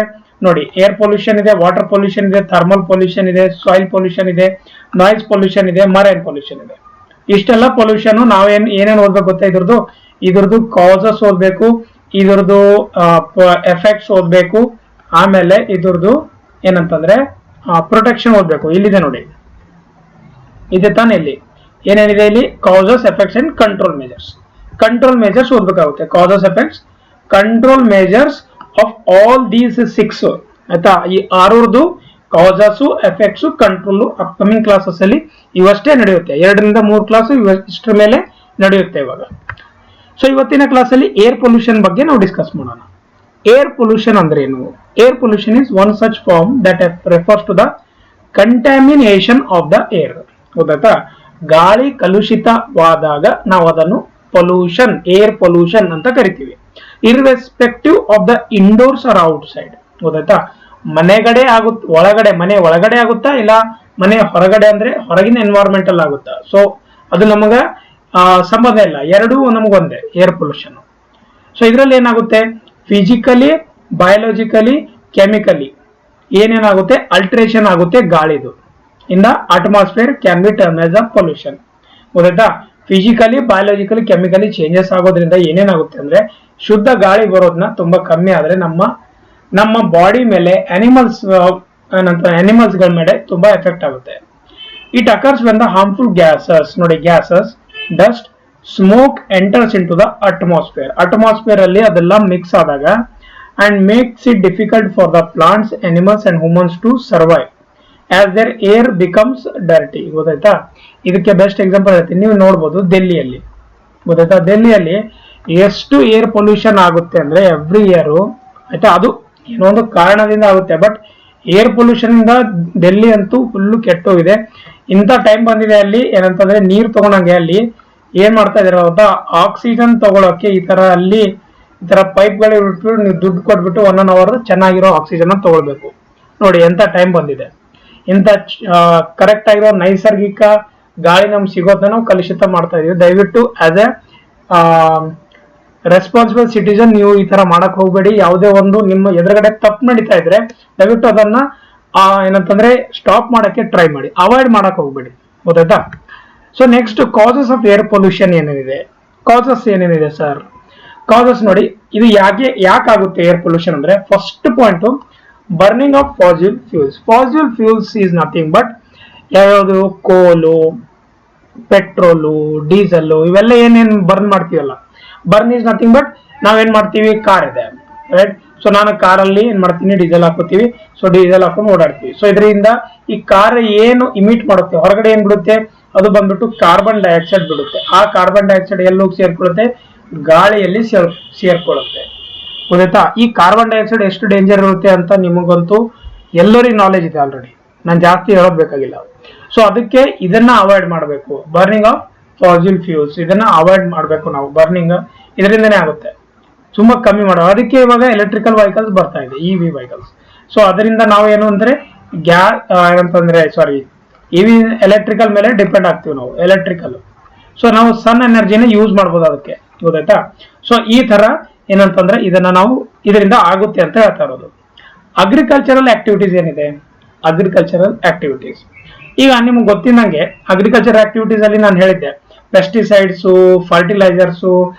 ನೋಡಿ, ಏರ್ ಪೊಲ್ಯೂಷನ್ ಇದೆ, ವಾಟರ್ ಪೊಲ್ಯೂಷನ್ ಇದೆ, ಥರ್ಮಲ್ ಪೊಲ್ಯೂಷನ್ ಇದೆ, ಸಾಯಿಲ್ ಪೊಲ್ಯೂಷನ್ ಇದೆ, ನಾಯ್ಸ್ ಪೊಲ್ಯೂಷನ್ ಇದೆ, ಮರೈನ್ ಪೊಲ್ಯೂಷನ್ ಇದೆ. ಇಷ್ಟೆಲ್ಲ ಪೊಲ್ಯೂಷನ್ ಏನೇನು ಓದ್ಬೇಕು ಗೊತ್ತಾ, ಇದ್ರದ್ದು ಕಾಸಸ್ ಓದ್ಬೇಕು, ಇದ್ರದ್ದು ಎಫೆಕ್ಟ್ಸ್ ಓದ್ಬೇಕು, ಆಮೇಲೆ ಇದ್ರದ್ದು ಏನಂತಂದ್ರೆ ಪ್ರೊಟೆಕ್ಷನ್ ಓದ್ಬೇಕು. ಇಲ್ಲಿದೆ ನೋಡಿ, ಇದೆ ತಾನೇ, ಇಲ್ಲಿ ಏನೇನಿದೆ, ಇಲ್ಲಿ causes, effects and control measures ಓದ್ಬೇಕಾಗುತ್ತೆ. Causes, effects, control measures of all these 6 ಆಯ್ತಾ. ಈ 6 causes, effects, control upcoming classes ಅಲ್ಲಿ ಇವಷ್ಟೇ ನಡೆಯುತ್ತೆ. 2 ರಿಂದ 3 ಕ್ಲಾಸ್ ಇಷ್ಟರ ಮೇಲೆ ನಡೆಯುತ್ತೆ ಇವಾಗ. ಸೊ ಇವತ್ತಿನ ಕ್ಲಾಸಲ್ಲಿ ಏರ್ ಪೊಲ್ಯೂಷನ್ ಬಗ್ಗೆ ನಾವು ಡಿಸ್ಕಸ್ ಮಾಡೋಣ. ಏರ್ ಪೊಲ್ಯೂಷನ್ ಅಂದ್ರೆ ಏನು? Air pollution is one such form that refers to the contamination of the air. ಗೊತ್ತಾಯ್ತಾ? ಗಾಳಿ ಕಲುಷಿತವಾದಾಗ ನಾವು ಅದನ್ನು ಪೊಲ್ಯೂಷನ್, ಏರ್ ಪೊಲ್ಯೂಷನ್ ಅಂತ ಕರಿತೀವಿ. Irrespective of the indoors or outside. ಗೊತ್ತಾಯ್ತಾ? ಮನೆಗಡೆ ಆಗುತ್ತೆ, ಒಳಗಡೆ, ಮನೆ ಒಳಗಡೆ ಆಗುತ್ತಾ ಇಲ್ಲ ಮನೆ ಹೊರಗಡೆ ಅಂದ್ರೆ ಹೊರಗಿನ ಎನ್ವೈರನ್ಮೆಂಟಲ್ ಆಗುತ್ತಾ? ಸೊ ಅದು ನಮಗ ಸಂಬಂಧ ಇಲ್ಲ, ಎರಡೂ ನಮಗೊಂದೇ ಏರ್ ಪೊಲ್ಯೂಷನ್. ಸೊ ಇದರಲ್ಲಿ ಏನಾಗುತ್ತೆ, ಫಿಸಿಕಲಿ, ಬಯೋಲಾಜಿಕಲಿ, ಕೆಮಿಕಲಿ ಏನೇನಾಗುತ್ತೆ, ಅಲ್ಟ್ರೇಷನ್ ಆಗುತ್ತೆ ಗಾಳಿದು in the atmosphere can be turn as a pollution. ಗೊತ್ತಾಯ್ತಾ? ಫಿಸಿಕಲಿ, ಬಯೋಲಾಜಿಕಲಿ, ಕೆಮಿಕಲಿ ಚೇಂಜಸ್ ಆಗೋದ್ರಿಂದ ಏನೇನಾಗುತ್ತೆ ಅಂದ್ರೆ, ಶುದ್ಧ ಗಾಳಿ ಬರೋದನ್ನ ತುಂಬಾ ಕಮ್ಮಿ ಆದ್ರೆ ನಮ್ಮ ಬಾಡಿ ಮೇಲೆ ಅನಿಮಲ್ಸ್ ಗಳ ಮೇಲೆ ತುಂಬಾ ಎಫೆಕ್ಟ್ ಆಗುತ್ತೆ. It occurs when the harmful gases, ನೋಡಿ gases, dust, smoke enters into the atmosphere. Atmosphere ಅಲ್ಲಿ ಅದೆಲ್ಲ ಮಿಕ್ಸ್ ಆದಾಗ and makes it difficult for the plants, animals and humans to survive as their air becomes dirty. ಗೊತ್ತಾಯ್ತಾ? ಇದಕ್ಕೆ best example ಹೇಳ್ತೀನಿ, ನೀವು ನೋಡ್ಬೋದು ಡೆಲ್ಲಿಯಲ್ಲಿ. ಗೊತ್ತಾಯ್ತಾ? ಡೆಲ್ಲಿಯಲ್ಲಿ ಎಷ್ಟು ಏರ್ ಪೊಲ್ಯೂಷನ್ ಆಗುತ್ತೆ ಅಂದ್ರೆ ಎವ್ರಿ ಇಯರ್. ಆಯ್ತಾ? ಅದು ಏನೋ ಒಂದು ಕಾರಣದಿಂದ ಆಗುತ್ತೆ, ಬಟ್ ಏರ್ ಪೊಲ್ಯೂಷನ್ ಇಂದ ಡೆಲ್ಲಿ ಅಂತೂ ಫುಲ್ಲು ಕೆಟ್ಟೋಗಿದೆ. ಇಂಥ ಟೈಮ್ ಬಂದಿದೆ ಅಲ್ಲಿ ಏನಂತಂದ್ರೆ, ನೀರ್ ತಗೊಂಡಂಗೆ ಅಲ್ಲಿ ಏನ್ ಮಾಡ್ತಾ ಇದಾರೆ ಗೊತ್ತಾ, ಆಕ್ಸಿಜನ್ ತಗೊಳಕ್ಕೆ ಈ ತರ ಪೈಪ್ಗಳು ಇಟ್ಬಿಟ್ಟು ನೀವು ದುಡ್ಡು ಕೊಟ್ಬಿಟ್ಟು 1 hour ಚೆನ್ನಾಗಿರೋ ಆಕ್ಸಿಜನ್ ತಗೊಳ್ಬೇಕು. ನೋಡಿ ಎಂತ ಟೈಮ್ ಬಂದಿದೆ. ಇಂಥ ಕರೆಕ್ಟ್ ಆಗಿರೋ ನೈಸರ್ಗಿಕ ಗಾಳಿ ನಮ್ಗೆ ಸಿಗೋದನ್ನ ನಾವು ಕಲುಷಿತ ಮಾಡ್ತಾ ಇದೀವಿ. ದಯವಿಟ್ಟು ಆಸ್ ಎ ರೆಸ್ಪಾನ್ಸಿಬಲ್ ಸಿಟಿಜನ್ ನೀವು ಈ ತರ ಮಾಡಕ್ ಹೋಗ್ಬೇಡಿ. ಯಾವುದೇ ಒಂದು ನಿಮ್ಮ ಎದುರುಗಡೆ ತಪ್ಪು ನಡೀತಾ ಇದ್ರೆ ದಯವಿಟ್ಟು ಅದನ್ನ ಏನಂತಂದ್ರೆ ಸ್ಟಾಪ್ ಮಾಡಕ್ಕೆ ಟ್ರೈ ಮಾಡಿ, ಅವಾಯ್ಡ್ ಮಾಡಕ್ ಹೋಗ್ಬೇಡಿ. ಗೊತ್ತಾಯ್ತಾ? So next causes of air pollution ಏನೇನಿದೆ, ಕಾಸಸ್ ಏನೇನಿದೆ ಸರ್? ಕಾಸಸ್ ನೋಡಿ, ಇದು ಯಾಕಾಗುತ್ತೆ ಏರ್ ಪೊಲ್ಯೂಷನ್ ಅಂದ್ರೆ, first point burning of fossil fuels. Fossil fuels is nothing but ಯಾವ್ಯಾವುದು, ಕೋಲು, ಪೆಟ್ರೋಲು, ಡೀಸೆಲ್, ಇವೆಲ್ಲ ಏನೇನು ಬರ್ನ್ ಮಾಡ್ತೀವಲ್ಲ, ಬರ್ನ್ ಈಸ್ ನಥಿಂಗ್ ಬಟ್ ನಾವೇನ್ ಮಾಡ್ತೀವಿ, ಕಾರ್ ಇದೆ ರೈಟ್. ಸೊ ನಾನು ಕಾರಲ್ಲಿ ಏನ್ ಮಾಡ್ತೀನಿ, ಡೀಸೆಲ್ ಹಾಕೋತೀವಿ. ಸೊ ಡೀಸೆಲ್ ಹಾಕೊಂಡು ಓಡಾಡ್ತೀವಿ. ಸೊ ಇದರಿಂದ ಈ ಕಾರ್ ಏನು ಇಮಿಟ್ ಮಾಡುತ್ತೆ, ಹೊರಗಡೆ ಏನ್ ಬಿಡುತ್ತೆ, ಅದು ಬಂದ್ಬಿಟ್ಟು ಕಾರ್ಬನ್ ಡೈಆಕ್ಸೈಡ್ ಬಿಡುತ್ತೆ. ಆ ಕಾರ್ಬನ್ ಡೈಆಕ್ಸೈಡ್ ಎಲ್ಲಿ ಹೋಗಿ ಸೇರ್ಕೊಳ್ಳುತ್ತೆ, ಗಾಳಿಯಲ್ಲಿ ಸೇರ್ಕೊಳ್ಳುತ್ತೆ. ಗೊತ್ತಾಯ್ತಾ? ಈ ಕಾರ್ಬನ್ ಡೈಆಕ್ಸೈಡ್ ಎಷ್ಟು ಡೇಂಜರ್ ಇರುತ್ತೆ ಅಂತ ನಿಮಗಂತೂ ಎಲ್ಲರಿಗೂ ನಾಲೆಜ್ ಇದೆ ಆಲ್ರೆಡಿ, ನಾನು ಜಾಸ್ತಿ ಹೇಳೋದ್ ಬೇಕಾಗಿಲ್ಲ. ಸೊ ಅದಕ್ಕೆ ಇದನ್ನ ಅವಾಯ್ಡ್ ಮಾಡಬೇಕು, ಬರ್ನಿಂಗ್ ಆಫ್ ಫಾಸಿಲ್ ಫ್ಯೂಲ್ಸ್ ಇದನ್ನ ಅವಾಯ್ಡ್ ಮಾಡಬೇಕು ನಾವು. ಬರ್ನಿಂಗ್ ಇದರಿಂದನೇ ಆಗುತ್ತೆ, ತುಂಬಾ ಕಮ್ಮಿ ಮಾಡೋ. ಅದಕ್ಕೆ ಇವಾಗ ಎಲೆಕ್ಟ್ರಿಕಲ್ ವೆಹಿಕಲ್ಸ್ ಬರ್ತಾ ಇದೆ, ಇವಿ ವೆಹಿಕಲ್ಸ್. ಸೊ ಅದರಿಂದ ನಾವು ಏನು ಅಂದ್ರೆ ಇವಿ ಎಲೆಕ್ಟ್ರಿಕಲ್ ಮೇಲೆ ಡಿಪೆಂಡ್ ಆಗ್ತೀವಿ ನಾವು, ಎಲೆಕ್ಟ್ರಿಕಲ್. ಸೊ ನಾವು ಸನ್ ಎನರ್ಜಿನ ಯೂಸ್ ಮಾಡ್ಬೋದು ಅದಕ್ಕೆ. ಗೊತ್ತಾಯ್ತಾ? ಸೊ ಈ ತರ ಏನಂತಂದ್ರೆ ಇದನ್ನ ನಾವು ಇದರಿಂದ ಆಗುತ್ತೆ ಅಂತ ಹೇಳ್ತಾ ಇರೋದು. ಅಗ್ರಿಕಲ್ಚರಲ್ ಆಕ್ಟಿವಿಟೀಸ್ ಏನಿದೆ, ಅಗ್ರಿಕಲ್ಚರಲ್ ಆಕ್ಟಿವಿಟೀಸ್ ಈಗ ನಿಮ್ಗೆ ಗೊತ್ತಿದ್ದಂಗೆ ಅಗ್ರಿಕಲ್ಚರ್ ಆಕ್ಟಿವಿಟೀಸ್ ಅಲ್ಲಿ ನಾನು ಹೇಳಿದ್ದೆ, ಪೆಸ್ಟಿಸೈಡ್ಸು, ಫರ್ಟಿಲೈಸರ್ಸು,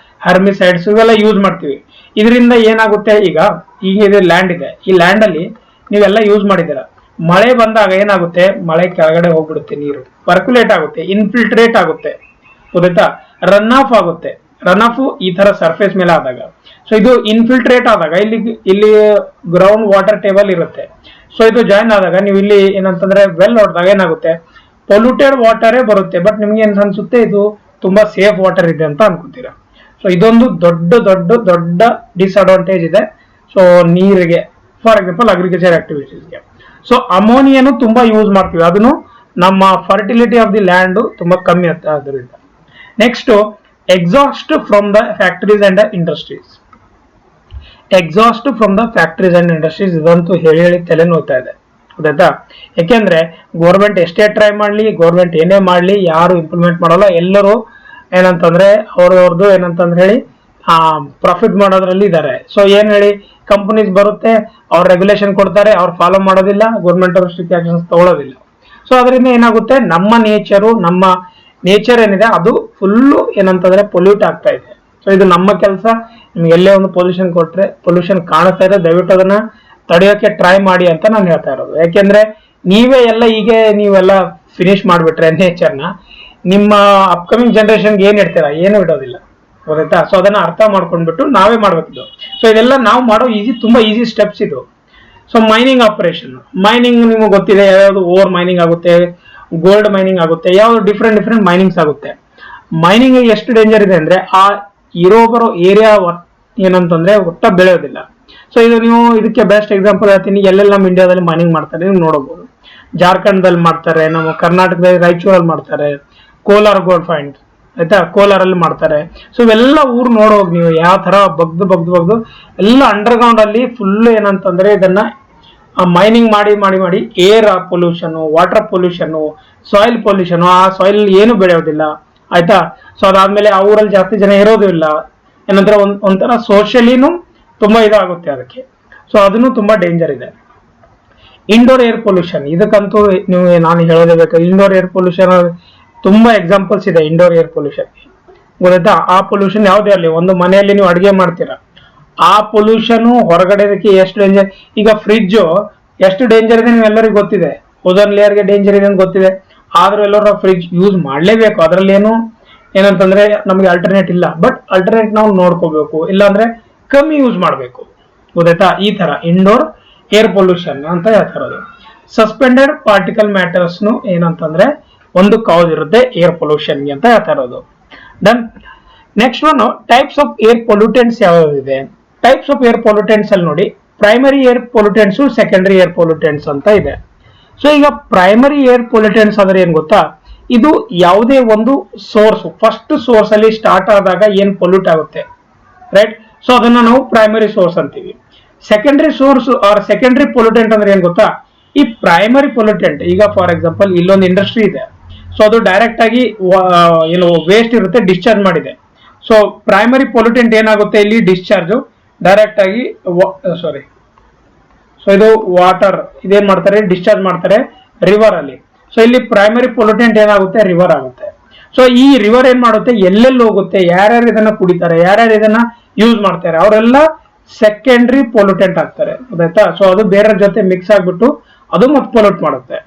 ಹರ್ಮಿಸೈಡ್ಸ್ ಇವೆಲ್ಲ ಯೂಸ್ ಮಾಡ್ತೀವಿ. ಇದರಿಂದ ಏನಾಗುತ್ತೆ, ಈಗ ಇದು ಲ್ಯಾಂಡ್ ಇದೆ, ಈ ಲ್ಯಾಂಡ್ ಅಲ್ಲಿ ನೀವೆಲ್ಲ ಯೂಸ್ ಮಾಡಿದ್ದೀರ. ಮಳೆ ಬಂದಾಗ ಏನಾಗುತ್ತೆ, ಮಳೆ ಕೆಳಗಡೆ ಹೋಗ್ಬಿಡುತ್ತೆ, ನೀರು ಪರ್ಕ್ಯುಲೇಟ್ ಆಗುತ್ತೆ, ಇನ್ಫಿಲ್ಟ್ರೇಟ್ ಆಗುತ್ತೆ. ಗೊತ್ತಾಯ್ತಾ? ರನ್ ಆಫ್ ಆಗುತ್ತೆ. ರನ್ ಆಫ್ ಈ ತರ ಸರ್ಫೇಸ್ ಮೇಲೆ ಆದಾಗ, ಸೊ ಇದು ಇನ್ಫಿಲ್ಟ್ರೇಟ್ ಆದಾಗ ಇಲ್ಲಿ ಗ್ರೌಂಡ್ ವಾಟರ್ ಟೇಬಲ್ ಇರುತ್ತೆ. ಸೊ ಇದು ಜಾಯಿನ್ ಆದಾಗ ನೀವು ಇಲ್ಲಿ ಏನಂತಂದ್ರೆ ವೆಲ್ ನೋಡಿದಾಗ ಏನಾಗುತ್ತೆ, ಪೊಲ್ಯೂಟೆಡ್ ವಾಟರೇ ಬರುತ್ತೆ. ಬಟ್ ನಿಮ್ಗೆ ಏನ್ ಅನ್ಸುತ್ತೆ, ಇದು ತುಂಬಾ ಸೇಫ್ ವಾಟರ್ ಇದೆ ಅಂತ ಅನ್ಕೋತೀರಾ. ಸೊ ಇದೊಂದು ದೊಡ್ಡ ಡಿಸ್ಅಡ್ವಾಂಟೇಜ್ ಇದೆ. ಸೊ ನೀರಿಗೆ, ಫಾರ್ ಎಕ್ಸಾಂಪಲ್ ಅಗ್ರಿಕಲ್ಚರ್ ಆಕ್ಟಿವಿಟೀಸ್ಗೆ. ಸೊ ಅಮೋನಿಯಾನು ತುಂಬಾ ಯೂಸ್ ಮಾಡ್ತೀವಿ, ಅದನ್ನು ನಮ್ಮ ಫರ್ಟಿಲಿಟಿ ಆಫ್ ದಿ ಲ್ಯಾಂಡ್ ತುಂಬಾ ಕಮ್ಮಿ ಆಗುತ್ತೆ ಅದರಿಂದ. Next exhaust from the factories and industries. Exhaust from the factories and industries ಇದಂತೂ ಹೇಳಿ ತಲೆ ನೋಯ್ತಾ ಇದೆ. ಗೊತ್ತಾಯ್ತಾ? ಯಾಕೆಂದ್ರೆ ಗೌರ್ಮೆಂಟ್ ಎಷ್ಟೇ ಟ್ರೈ ಮಾಡ್ಲಿ, ಗೌರ್ಮೆಂಟ್ ಏನೇ ಮಾಡ್ಲಿ, ಯಾರು ಇಂಪ್ಲಿಮೆಂಟ್ ಮಾಡಲ್ಲ. ಎಲ್ಲರೂ ಏನಂತಂದ್ರೆ ಅವ್ರವ್ರದ್ದು ಏನಂತಂದ್ರೆ ಹೇಳಿ ಪ್ರಾಫಿಟ್ ಮಾಡೋದ್ರಲ್ಲಿ ಇದ್ದಾರೆ. ಸೊ ಏನ್ ಹೇಳಿ, ಕಂಪನೀಸ್ ಬರುತ್ತೆ, ಅವ್ರ ರೆಗ್ಯುಲೇಷನ್ ಕೊಡ್ತಾರೆ, ಅವ್ರು ಫಾಲೋ ಮಾಡೋದಿಲ್ಲ, ಗೌರ್ಮೆಂಟ್ ಅವರು ಸ್ಟ್ರಿಕ್ಟ್ ಆಕ್ಷನ್ಸ್ ತಗೊಳ್ಳೋದಿಲ್ಲ. ಸೊ ಅದರಿಂದ ಏನಾಗುತ್ತೆ, ನಮ್ಮ ನೇಚರ್ ಏನಿದೆ ಅದು ಫುಲ್ಲು ಏನಂತಂದ್ರೆ ಪೊಲ್ಯೂಟ್ ಆಗ್ತಾ ಇದೆ. ಸೊ ಇದು ನಮ್ಮ ಕೆಲಸ. ನಿಮ್ಗೆ ಎಲ್ಲೇ ಒಂದು ಪೊಲ್ಯೂಷನ್ ಕಾಣಿಸ್ತಾ ಇದೆ, ದಯವಿಟ್ಟು ಅದನ್ನ ತಡೆಯೋಕೆ ಟ್ರೈ ಮಾಡಿ ಅಂತ ನಾನು ಹೇಳ್ತಾ ಇರೋದು. ಯಾಕೆಂದ್ರೆ ನೀವೆಲ್ಲ ಫಿನಿಶ್ ಮಾಡ್ಬಿಟ್ರೆ ನೇಚರ್ನ, ನಿಮ್ಮ ಅಪ್ಕಮಿಂಗ್ ಜನರೇಷನ್ಗೆ ಏನ್ ಇಡ್ತೀರಾ, ಏನು ಇಡೋದಿಲ್ಲ. ಗೊತ್ತಾಯ್ತಾ? ಸೊ ಅದನ್ನ ಅರ್ಥ ಮಾಡ್ಕೊಂಡ್ಬಿಟ್ಟು ನಾವೇ ಮಾಡ್ಬೇಕಿದ್ದು. ಸೊ ಇದೆಲ್ಲ ನಾವು ಮಾಡೋ ತುಂಬಾ ಈಸಿ ಸ್ಟೆಪ್ಸ್ ಇದು. ಸೊ ಮೈನಿಂಗ್ ಆಪರೇಷನ್, ಮೈನಿಂಗ್ ನಿಮಗೆ ಗೊತ್ತಿದೆ, ಯಾವ್ಯಾವುದು ಓವರ್ ಮೈನಿಂಗ್ ಆಗುತ್ತೆ, ಗೋಲ್ಡ್ ಮೈನಿಂಗ್ ಆಗುತ್ತೆ, ಯಾವ್ದು ಡಿಫ್ರೆಂಟ್ ಮೈನಿಂಗ್ಸ್ ಆಗುತ್ತೆ. ಮೈನಿಂಗ್ ಎಷ್ಟು ಡೇಂಜರ್ ಇದೆ ಅಂದ್ರೆ ಆ ಬರೋ ಏರಿಯಾ ಏನಂತಂದ್ರೆ ಒಟ್ಟ ಬೆಳೆಯೋದಿಲ್ಲ. ಸೊ ಇದು ನೀವು ಇದಕ್ಕೆ ಬೆಸ್ಟ್ ಎಕ್ಸಾಂಪಲ್ ಹೇಳ್ತೀನಿ, ಎಲ್ಲೆಲ್ಲ ನಮ್ಮ ಇಂಡಿಯಾದಲ್ಲಿ ಮೈನಿಂಗ್ ಮಾಡ್ತಾರೆ ನೀವು ನೋಡಬಹುದು. ಜಾರ್ಖಂಡ್ದಲ್ಲಿ ಮಾಡ್ತಾರೆ, ನಮ್ಮ ಕರ್ನಾಟಕದಲ್ಲಿ ರಾಯಚೂರಲ್ಲಿ ಮಾಡ್ತಾರೆ, ಕೋಲಾರ ಗೋಲ್ಡ್ ಫೈಂಡ್ ಆಯ್ತಾ, ಕೋಲಾರಲ್ಲಿ ಮಾಡ್ತಾರೆ. ಸೊ ಇವೆಲ್ಲ ಊರು ನೋಡೋಗಿ ನೀವು ಯಾವ ತರ ಬಗ್ದು ಎಲ್ಲ ಅಂಡರ್ ಗ್ರೌಂಡ್ ಅಲ್ಲಿ ಫುಲ್ ಏನಂತಂದ್ರೆ ಇದನ್ನ ಮೈನಿಂಗ್ ಮಾಡಿ air pollution, water pollution, soil pollution, ಆ ಸಾಯಿಲ್ ಏನು ಬೆಳೆಯೋದಿಲ್ಲ ಆಯ್ತಾ. ಸೊ ಅದಾದ್ಮೇಲೆ ಆ ಊರಲ್ಲಿ ಜಾಸ್ತಿ ಜನ ಇರೋದು ಇಲ್ಲ, ಏನಂದ್ರೆ ಒಂಥರ ಸೋಷಿಯಲಿನೂ ತುಂಬಾ ಇದಾಗುತ್ತೆ ಅದಕ್ಕೆ. ಸೊ ಅದನ್ನು ತುಂಬಾ ಡೇಂಜರ್ ಇದೆ. ಇಂಡೋರ್ ಏರ್ ಪೊಲ್ಯೂಷನ್, ಇದಕ್ಕಂತೂ ನೀವು ನಾನು ಹೇಳೋದೇ ಬೇಕು. ಇಂಡೋರ್ ಏರ್ ಪೊಲ್ಯೂಷನ್ ತುಂಬಾ ಎಕ್ಸಾಂಪಲ್ಸ್ ಇದೆ. ಇಂಡೋರ್ ಏರ್ ಪೊಲ್ಯೂಷನ್ ಗೊತ್ತಾಯ್ತಾ, ಆ ಪೊಲ್ಯೂಷನ್ ಯಾವುದೇ ಅಲ್ಲಿ ಒಂದು ಮನೆಯಲ್ಲಿ ನೀವು ಅಡಿಗೆ ಮಾಡ್ತೀರಾ, ಆ ಪೊಲ್ಯೂಷನ್ ಹೊರಗಡೆದಕ್ಕೆ ಎಷ್ಟು ಡೇಂಜರ್. ಈಗ ಫ್ರಿಡ್ಜ್ ಎಷ್ಟು ಡೇಂಜರ್ ಇದೆ ನೀವೆಲ್ಲರಿಗೂ ಗೊತ್ತಿದೆ, ಓಝೋನ್ ಲೇಯರ್ಗೆ ಡೇಂಜರ್ ಇದೆ ಅಂತ ಗೊತ್ತಿದೆ, ಆದ್ರೂ ಎಲ್ಲರೂ ಫ್ರಿಡ್ಜ್ ಯೂಸ್ ಮಾಡ್ಲೇಬೇಕು. ಅದರಲ್ಲಿ ಏನಂತಂದ್ರೆ ನಮಗೆ ಅಲ್ಟರ್ನೇಟ್ ಇಲ್ಲ, ಬಟ್ ಅಲ್ಟರ್ನೇಟ್ ನಾವು ನೋಡ್ಕೋಬೇಕು, ಇಲ್ಲಾಂದ್ರೆ ಕಮ್ಮಿ ಯೂಸ್ ಮಾಡಬೇಕು ಗೊತ್ತಾಯ್ತಾ. ಈ ತರ ಇಂಡೋರ್ ಏರ್ ಪೊಲ್ಯೂಷನ್ ಅಂತ ಹೇಳ್ತಾರದು. ಸಸ್ಪೆಂಡೆಡ್ ಪಾರ್ಟಿಕಲ್ ಮ್ಯಾಟರ್ಸ್ ಏನಂತಂದ್ರೆ ಒಂದು ಕಾಸ್ ಇರುತ್ತೆ ಏರ್ ಪೊಲ್ಯೂಷನ್ ಅಂತ ಹೇಳ್ತಾ ಇರೋದು. Then next one types of air pollutants ಯಾವ್ಯಾವಿದೆ. ಟೈಪ್ಸ್ ಆಫ್ ಏರ್ ಪೊಲ್ಯೂಟೆಂಟ್ಸ್ ಅಲ್ಲಿ ನೋಡಿ, primary air pollutants, secondary air pollutants ಅಂತ ಇದೆ. ಸೊ ಈಗ ಪ್ರೈಮರಿ ಏರ್ ಪೊಲ್ಯೂಟೆಂಟ್ಸ್ ಅಂದ್ರೆ ಏನ್ ಗೊತ್ತಾ, ಇದು ಯಾವುದೇ ಒಂದು ಸೋರ್ಸ್, ಫಸ್ಟ್ ಸೋರ್ಸ್ ಅಲ್ಲಿ ಸ್ಟಾರ್ಟ್ ಆದಾಗ ಏನ್ ಪೊಲ್ಯೂಟ್ ಆಗುತ್ತೆ ರೈಟ್, ಸೊ ಅದನ್ನ ನಾವು ಪ್ರೈಮರಿ ಸೋರ್ಸ್ ಅಂತೀವಿ. Secondary source or secondary pollutant ಅಂದ್ರೆ ಏನ್ ಗೊತ್ತಾ, ಈ ಪ್ರೈಮರಿ ಪೊಲ್ಯೂಟೆಂಟ್ ಈಗ ಫಾರ್ ಎಕ್ಸಾಂಪಲ್ ಇಲ್ಲೊಂದು ಇಂಡಸ್ಟ್ರಿ ಇದೆ, ಸೊ ಅದು ಡೈರೆಕ್ಟ್ ಆಗಿ ಏನು ವೇಸ್ಟ್ ಇರುತ್ತೆ ಡಿಸ್ಚಾರ್ಜ್ ಮಾಡಿದೆ. ಸೊ ಪ್ರೈಮರಿ ಪೊಲ್ಯೂಟೆಂಟ್ ಏನಾಗುತ್ತೆ ಇಲ್ಲಿ ಡಿಸ್ಚಾರ್ಜ್ ಡೈರೆಕ್ಟ್ ಆಗಿ ಸೊ ಇದು ವಾಟರ್ ಇದೇನ್ ಮಾಡ್ತಾರೆ ಡಿಸ್ಚಾರ್ಜ್ ಮಾಡ್ತಾರೆ ರಿವರ್ ಅಲ್ಲಿ. ಸೊ ಇಲ್ಲಿ ಪ್ರೈಮರಿ ಪೊಲ್ಯೂಟೆಂಟ್ ಏನಾಗುತ್ತೆ ರಿವರ್ ಆಗುತ್ತೆ. ಸೊ ಈ ರಿವರ್ ಏನ್ ಮಾಡುತ್ತೆ, ಎಲ್ಲೆಲ್ಲಿ ಹೋಗುತ್ತೆ, ಯಾರ್ಯಾರು ಇದನ್ನ ಕುಡಿತಾರೆ, ಯಾರ್ಯಾರು ಇದನ್ನ ಯೂಸ್ ಮಾಡ್ತಾರೆ, ಅವರೆಲ್ಲ ಸೆಕೆಂಡರಿ ಪೊಲ್ಯೂಟೆಂಟ್ ಆಗ್ತಾರೆ ಗೊತ್ತಾಯ್ತಾ. ಸೊ ಅದು ಬೇರೆ ಜೊತೆ ಮಿಕ್ಸ್ ಆಗ್ಬಿಟ್ಟು ಅದು ಮತ್ತೆ ಪೊಲ್ಯೂಟ್ ಮಾಡುತ್ತೆ.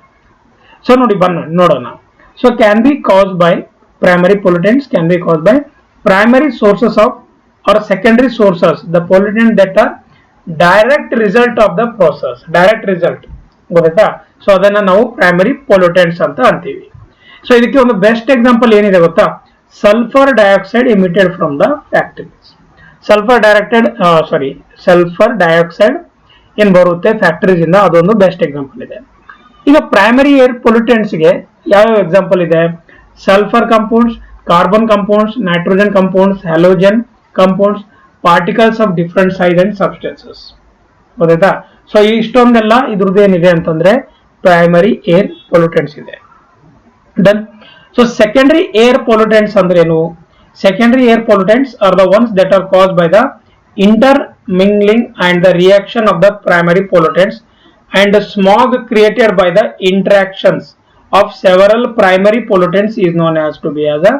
ಸೊ ನೋಡಿ ನೋಡೋಣ. So can be cause by primary pollutants can be cause by primary sources of or secondary sources the pollutant that are direct result of the process. Direct result ಗೊತ್ತಾಯ್ತಾ. So ಅದನ್ನ ನಾವು primary pollutants ಅಂತ ಅಂತೀವಿ. So ಇದಕ್ಕೆ ಒಂದು best example ಏನಿದೆ ಗೊತ್ತಾ, sulphur dioxide emitted from the factories. Sulphur dioxide ಏನ್ ಬರುತ್ತೆ ಫ್ಯಾಕ್ಟರೀಸ್ ಇಂದ, ಅದೊಂದು ಬೆಸ್ಟ್ ಎಕ್ಸಾಂಪಲ್ ಇದೆ. ಈಗ ಪ್ರೈಮರಿ ಏರ್ ಪೊಲ್ಯೂಟೆಂಟ್ಸ್ ಗೆ ಯಾವ ಎಕ್ಸಾಂಪಲ್ ಇದೆ, sulphur compounds, carbon compounds, nitrogen compounds, halogen compounds, particles of different size and substances ಗೊತ್ತಾಯ್ತಾ. ಸೊ ಇಷ್ಟೊಂದೆಲ್ಲ ಇದ್ರದ್ದು ಏನಿದೆ ಅಂತಂದ್ರೆ ಪ್ರೈಮರಿ ಏರ್ ಪೊಲ್ಯೂಟೆಂಟ್ಸ್ ಇದೆ. Then so secondary air pollutants ಅಂದ್ರೆ ಏನು, secondary air pollutants are the ones that are caused by the intermingling and the reaction of the primary pollutants and the smog created by the interactions of several primary pollutants is known as to be as a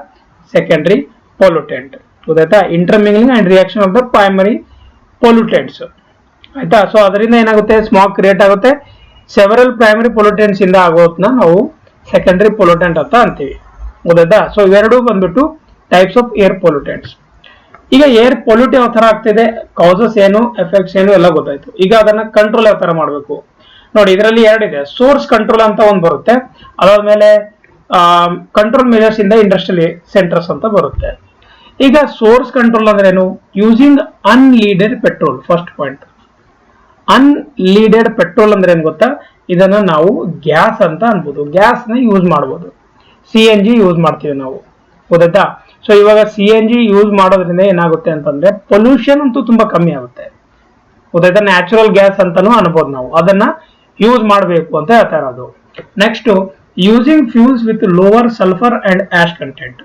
secondary pollutant. ಗೊತ್ತಾಯ್ತಾ, intermingling and reaction of the primary pollutants ಆಯ್ತಾ. So ಅದರಿಂದ ಏನಾಗುತ್ತೆ, smog create ಆಗುತ್ತೆ, several primary pollutants ಇಂದ ಆಗೋದನ್ನ ನಾವು secondary pollutant ಅಂತ ಅಂತೀವಿ ಗೊತ್ತಾಯ್ತಾ. ಸೊ ಇವೆರಡೂ ಬಂದ್ಬಿಟ್ಟು ಟೈಪ್ಸ್ ಆಫ್ ಏರ್ ಪೊಲ್ಯೂಟೆಂಟ್ಸ್. ಈಗ ಏರ್ ಪೊಲ್ಯೂಟ್ ಯಾವ ತರ ಆಗ್ತಿದೆ, ಕಾಸಸ್ ಏನು, ಎಫೆಕ್ಟ್ಸ್ ಏನು ಎಲ್ಲ ಗೊತ್ತಾಯ್ತು. ಈಗ ಅದನ್ನ ಕಂಟ್ರೋಲ್ ಯಾವ ತರ ಮಾಡಬೇಕು ನೋಡಿ. ಇದರಲ್ಲಿ ಎರಡಿದೆ, ಸೋರ್ಸ್ ಕಂಟ್ರೋಲ್ ಅಂತ ಒಂದು ಬರುತ್ತೆ, ಅದಾದ್ಮೇಲೆ ಕಂಟ್ರೋಲ್ ಮೆಜರ್ಸ್ ಇಂದ ಇಂಡಸ್ಟ್ರಿಯಲ್ ಸೆಂಟರ್ಸ್ ಅಂತ ಬರುತ್ತೆ. ಈಗ ಸೋರ್ಸ್ ಕಂಟ್ರೋಲ್ ಅಂದ್ರೆ ಏನು, using unleaded petrol. First point, unleaded petrol ಅಂದ್ರೆ ಏನ್ ಗೊತ್ತಾ, ಇದನ್ನ ನಾವು ಗ್ಯಾಸ್ ಅಂತ ಅನ್ಬೋದು, ಗ್ಯಾಸ್ ನ ಯೂಸ್ ಮಾಡಬಹುದು. CNG ಯೂಸ್ ಮಾಡ್ತೀವಿ ನಾವು ಗೊತ್ತಾಯ್ತಾ. ಸೊ ಇವಾಗ CNG ಯೂಸ್ ಮಾಡೋದ್ರಿಂದ ಏನಾಗುತ್ತೆ ಅಂತಂದ್ರೆ ಪೊಲ್ಯೂಷನ್ ಅಂತೂ ತುಂಬಾ ಕಮ್ಮಿ ಆಗುತ್ತೆ ಗೊತ್ತಾಯ್ತಾ. ನ್ಯಾಚುರಲ್ ಗ್ಯಾಸ್ ಅಂತಾನು ಅನ್ಬೋದು ನಾವು, ಅದನ್ನ ಯೂಸ್ ಮಾಡಬೇಕು ಅಂತ ಹೇಳ್ತಾ ಇರೋದು. Next, using fuels with lower sulphur and ash content.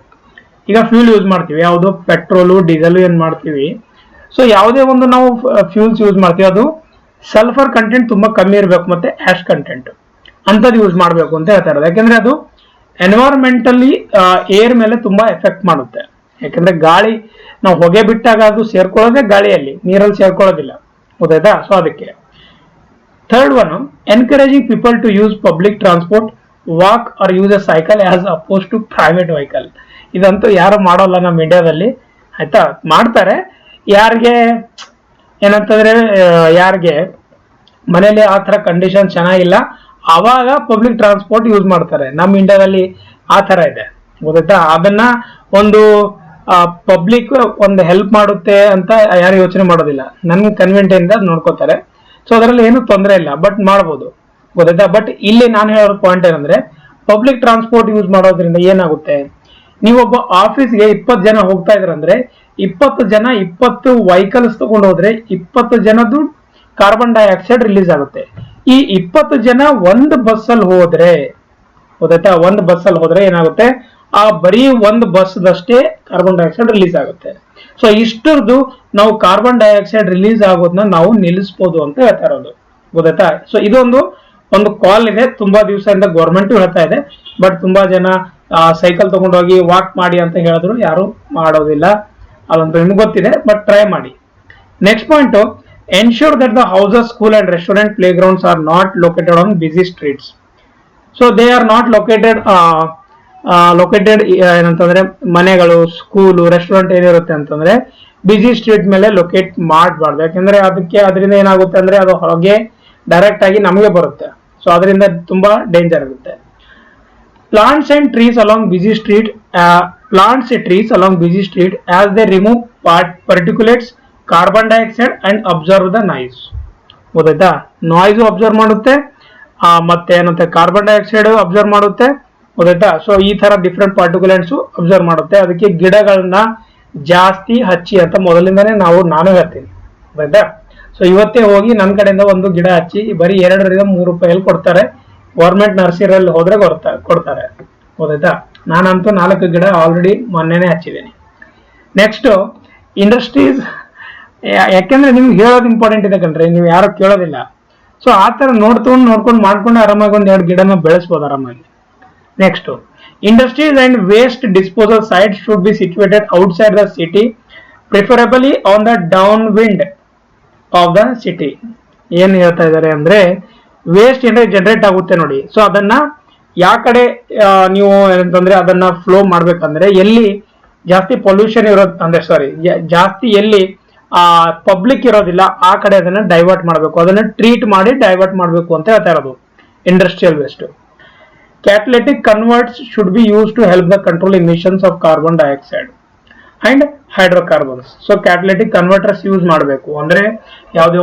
ಈಗ ಫ್ಯೂಲ್ ಯೂಸ್ ಮಾಡ್ತೀವಿ, ಯಾವುದು ಪೆಟ್ರೋಲು ಡೀಸೆಲ್ ಏನ್ ಮಾಡ್ತೀವಿ, ಸೊ ಯಾವುದೇ ಒಂದು ನಾವು ಫ್ಯೂಲ್ಸ್ ಯೂಸ್ ಮಾಡ್ತೀವಿ ಅದು ಸಲ್ಫರ್ ಕಂಟೆಂಟ್ ತುಂಬಾ ಕಮ್ಮಿ ಇರಬೇಕು, ಮತ್ತೆ ಆಶ್ ಕಂಟೆಂಟ್ ಅಂತದ್ದು ಯೂಸ್ ಮಾಡಬೇಕು ಅಂತ ಹೇಳ್ತಾ ಇರೋದು. ಯಾಕಂದ್ರೆ ಅದು ಎನ್ವೈರನ್ಮೆಂಟಲಿ ಏರ್ ಮೇಲೆ ತುಂಬಾ ಎಫೆಕ್ಟ್ ಮಾಡುತ್ತೆ. ಯಾಕಂದ್ರೆ ಗಾಳಿ ನಾವು ಹೊಗೆ ಬಿಟ್ಟಾಗ ಅದು ಸೇರ್ಕೊಳ್ಳೋದೇ ಗಾಳಿಯಲ್ಲಿ, ನೀರಲ್ಲಿ ಸೇರ್ಕೊಳ್ಳೋದಿಲ್ಲ ಗೊತ್ತಾಯ್ತಾ. ಸೊ ಅದಕ್ಕೆ third one, encouraging people to use public transport, walk or use a cycle as oppose to private vehicle. ಇದಂತೂ ಯಾರು ಮಾಡೋಲ್ಲ ನಮ್ಮ ಇಂಡಿಯಾದಲ್ಲಿ ಆಯ್ತಾ. ಮಾಡ್ತಾರೆ ಯಾರಿಗೆ ಏನಂತಂದ್ರೆ, ಯಾರಿಗೆ ಮನೇಲಿ ಆ ತರ ಕಂಡೀಷನ್ ಚೆನ್ನಾಗಿಲ್ಲ ಅವಾಗ ಪಬ್ಲಿಕ್ ಟ್ರಾನ್ಸ್ಪೋರ್ಟ್ ಯೂಸ್ ಮಾಡ್ತಾರೆ. ನಮ್ಮ ಇಂಡಿಯಾದಲ್ಲಿ ಆ ತರ ಇದೆ ಗೊತ್ತಾಯ್ತಾ. ಅದನ್ನ ಒಂದು ಪಬ್ಲಿಕ್ ಒಂದು ಹೆಲ್ಪ್ ಮಾಡುತ್ತೆ ಅಂತ ಯಾರು ಯೋಚನೆ ಮಾಡೋದಿಲ್ಲ. ನನ್ ಕನ್ವೆಂಟ್ ನೋಡ್ಕೋತಾರೆ. ಸೊ ಅದರಲ್ಲಿ ಏನು ತೊಂದರೆ ಇಲ್ಲ, ಬಟ್ ಮಾಡ್ಬೋದು, ಗೊತ್ತಾಯ್ತಾ. ಬಟ್ ಇಲ್ಲಿ ನಾನು ಹೇಳೋ ಪಾಯಿಂಟ್ ಏನಂದ್ರೆ, ಪಬ್ಲಿಕ್ ಟ್ರಾನ್ಸ್ಪೋರ್ಟ್ ಯೂಸ್ ಮಾಡೋದ್ರಿಂದ ಏನಾಗುತ್ತೆ, ನೀವೊಬ್ಬ ಆಫೀಸ್ಗೆ 20 ಜನ ಹೋಗ್ತಾ ಇದ್ರಂದ್ರೆ 20 ಜನ 20 ವೆಹಿಕಲ್ಸ್ ತಗೊಂಡು ಹೋದ್ರೆ 20 ಜನದ್ದು ಕಾರ್ಬನ್ ಡೈಆಕ್ಸೈಡ್ ರಿಲೀಸ್ ಆಗುತ್ತೆ. ಈ 20 ಜನ ಒಂದು ಬಸ್ ಅಲ್ಲಿ ಹೋದ್ರೆ, ಗೊತ್ತಾಯ್ತಾ, ಒಂದು ಬಸ್ ಅಲ್ಲಿ ಹೋದ್ರೆ ಏನಾಗುತ್ತೆ, ಆ ಬರೀ ಒಂದು ಬಸ್ ದಷ್ಟೇ ಕಾರ್ಬನ್ ಡೈಆಕ್ಸೈಡ್ ರಿಲೀಸ್ ಆಗುತ್ತೆ. ಸೊ ಇಷ್ಟರದ್ದು ನಾವು ಕಾರ್ಬನ್ ಡೈಆಕ್ಸೈಡ್ ರಿಲೀಸ್ ಆಗೋದನ್ನ ನಾವು ನಿಲ್ಲಿಸಬಹುದು ಅಂತ ಹೇಳ್ತಾ ಇರೋದು, ಗೊತ್ತಾಯ್ತಾ. ಸೊ ಒಂದು ಕಾಲ್ ಇದೆ, ತುಂಬಾ ದಿವಸದಿಂದ ಗೌರ್ಮೆಂಟ್ ಹೇಳ್ತಾ ಇದೆ, ಬಟ್ ತುಂಬಾ ಜನ ಸೈಕಲ್ ತಗೊಂಡೋಗಿ ವಾಕ್ ಮಾಡಿ ಅಂತ ಹೇಳಿದ್ರು ಯಾರು ಮಾಡೋದಿಲ್ಲ. ಅದಂತೂ ನಿಮ್ಗೆ ಗೊತ್ತಿದೆ, ಬಟ್ ಟ್ರೈ ಮಾಡಿ. Next point, ensure that the houses, school and restaurant, play grounds are not located on busy streets. So they are not located ಏನಂತಂದ್ರೆ ಮನೆಗಳು, ಸ್ಕೂಲು, ರೆಸ್ಟೋರೆಂಟ್ ಏನಿರುತ್ತೆ ಅಂತಂದ್ರೆ ಬಿಸಿ ಸ್ಟ್ರೀಟ್ ಮೇಲೆ ಲೊಕೇಟ್ ಮಾಡಬಾರ್ದು. ಯಾಕಂದ್ರೆ ಅದರಿಂದ ಏನಾಗುತ್ತೆ ಅಂದ್ರೆ ಅದು ಹೊರಗೆ ಡೈರೆಕ್ಟ್ ಆಗಿ ನಮಗೆ ಬರುತ್ತೆ. ಸೊ ಅದರಿಂದ ತುಂಬಾ ಡೇಂಜರ್ ಆಗುತ್ತೆ. Plants and trees along busy street as they remove particulates, carbon dioxide and observe the noise. ಗೊತ್ತಾಯ್ತಾ, ನಾಯ್ಸ್ ಅಬ್ಸರ್ವ್ ಮಾಡುತ್ತೆ, ಮತ್ತೆ ಏನಂತೆ ಕಾರ್ಬನ್ ಡೈಆಕ್ಸೈಡ್ ಅಬ್ಸರ್ವ್ ಮಾಡುತ್ತೆ, ಗೊತ್ತಾಯ್ತಾ. ಸೊ ಈ ತರ ಡಿಫ್ರೆಂಟ್ ಪಾರ್ಟಿಕ್ಯುಲೆಂಟ್ಸ್ ಅಬ್ಸರ್ವ್ ಮಾಡುತ್ತೆ. ಅದಕ್ಕೆ ಗಿಡಗಳನ್ನ ಜಾಸ್ತಿ ಹಚ್ಚಿ ಅಂತ ಮೊದಲಿಂದಾನೇ ನಾನು ಹೇಳ್ತೀನಿ, ಗೊತ್ತಾಯ್ತಾ. ಸೊ ಇವತ್ತೇ ಹೋಗಿ ನನ್ನ ಕಡೆಯಿಂದ ಒಂದು ಗಿಡ ಹಚ್ಚಿ ಬರೀ 2 ರಿಂದ 3 ರೂಪಾಯಲ್ಲಿ ಕೊಡ್ತಾರೆ. ಗೌರ್ಮೆಂಟ್ ನರ್ಸರಿಯಲ್ಲಿ ಹೋದ್ರೆ ಕೊಡ್ತಾರೆ, ಗೊತ್ತಾಯ್ತಾ. ನಾನಂತೂ 4 ಗಿಡ ಆಲ್ರೆಡಿ ಮೊನ್ನೆನೆ ಹಚ್ಚಿದ್ದೀನಿ. Next, industries. ಯಾಕೆಂದ್ರೆ ನಿಮ್ಗೆ ಹೇಳೋದು ಇಂಪಾರ್ಟೆಂಟ್ ಇದೆ ಕಣ್ರಿ, ನೀವು ಯಾರು ಕೇಳೋದಿಲ್ಲ. ಸೊ ಆ ತರ ನೋಡ್ಕೊಂಡು ಮಾಡ್ಕೊಂಡು ಆರಾಮಾಗಿ 1-2 ಗಿಡನ ಬೆಳೆಸ್ಬೋದು ಆರಾಮಾಗಿ. Next, industries and waste disposal site should be situated outside the city, preferably on the down wind of the city. ಏನ್ ಹೇಳ್ತಾ ಇದ್ದಾರೆ ಅಂದ್ರೆ, ವೇಸ್ಟ್ ಏನಾದ್ರೆ ಜನರೇಟ್ ಆಗುತ್ತೆ ನೋಡಿ, ಸೊ ಅದನ್ನ ಯಾವ ಕಡೆ ನೀವು ಏನಂತಂದ್ರೆ ಅದನ್ನ ಫ್ಲೋ ಮಾಡ್ಬೇಕಂದ್ರೆ ಎಲ್ಲಿ ಜಾಸ್ತಿ ಪೊಲ್ಯೂಷನ್ ಜಾಸ್ತಿ ಎಲ್ಲಿ ಪಬ್ಲಿಕ್ ಇರೋದಿಲ್ಲ ಆ ಕಡೆ ಅದನ್ನ ಡೈವರ್ಟ್ ಮಾಡಬೇಕು, ಅದನ್ನ ಟ್ರೀಟ್ ಮಾಡಿ ಡೈವರ್ಟ್ ಮಾಡಬೇಕು ಅಂತ ಹೇಳ್ತಾ ಇರೋದು industrial waste. Catalytic converts should be use to help the control emissions of carbon dioxide and hydrocarbons. So catalytic converters use ಮಾಡಬೇಕು. ಅಂದ್ರೆ ಯಾವುದೇ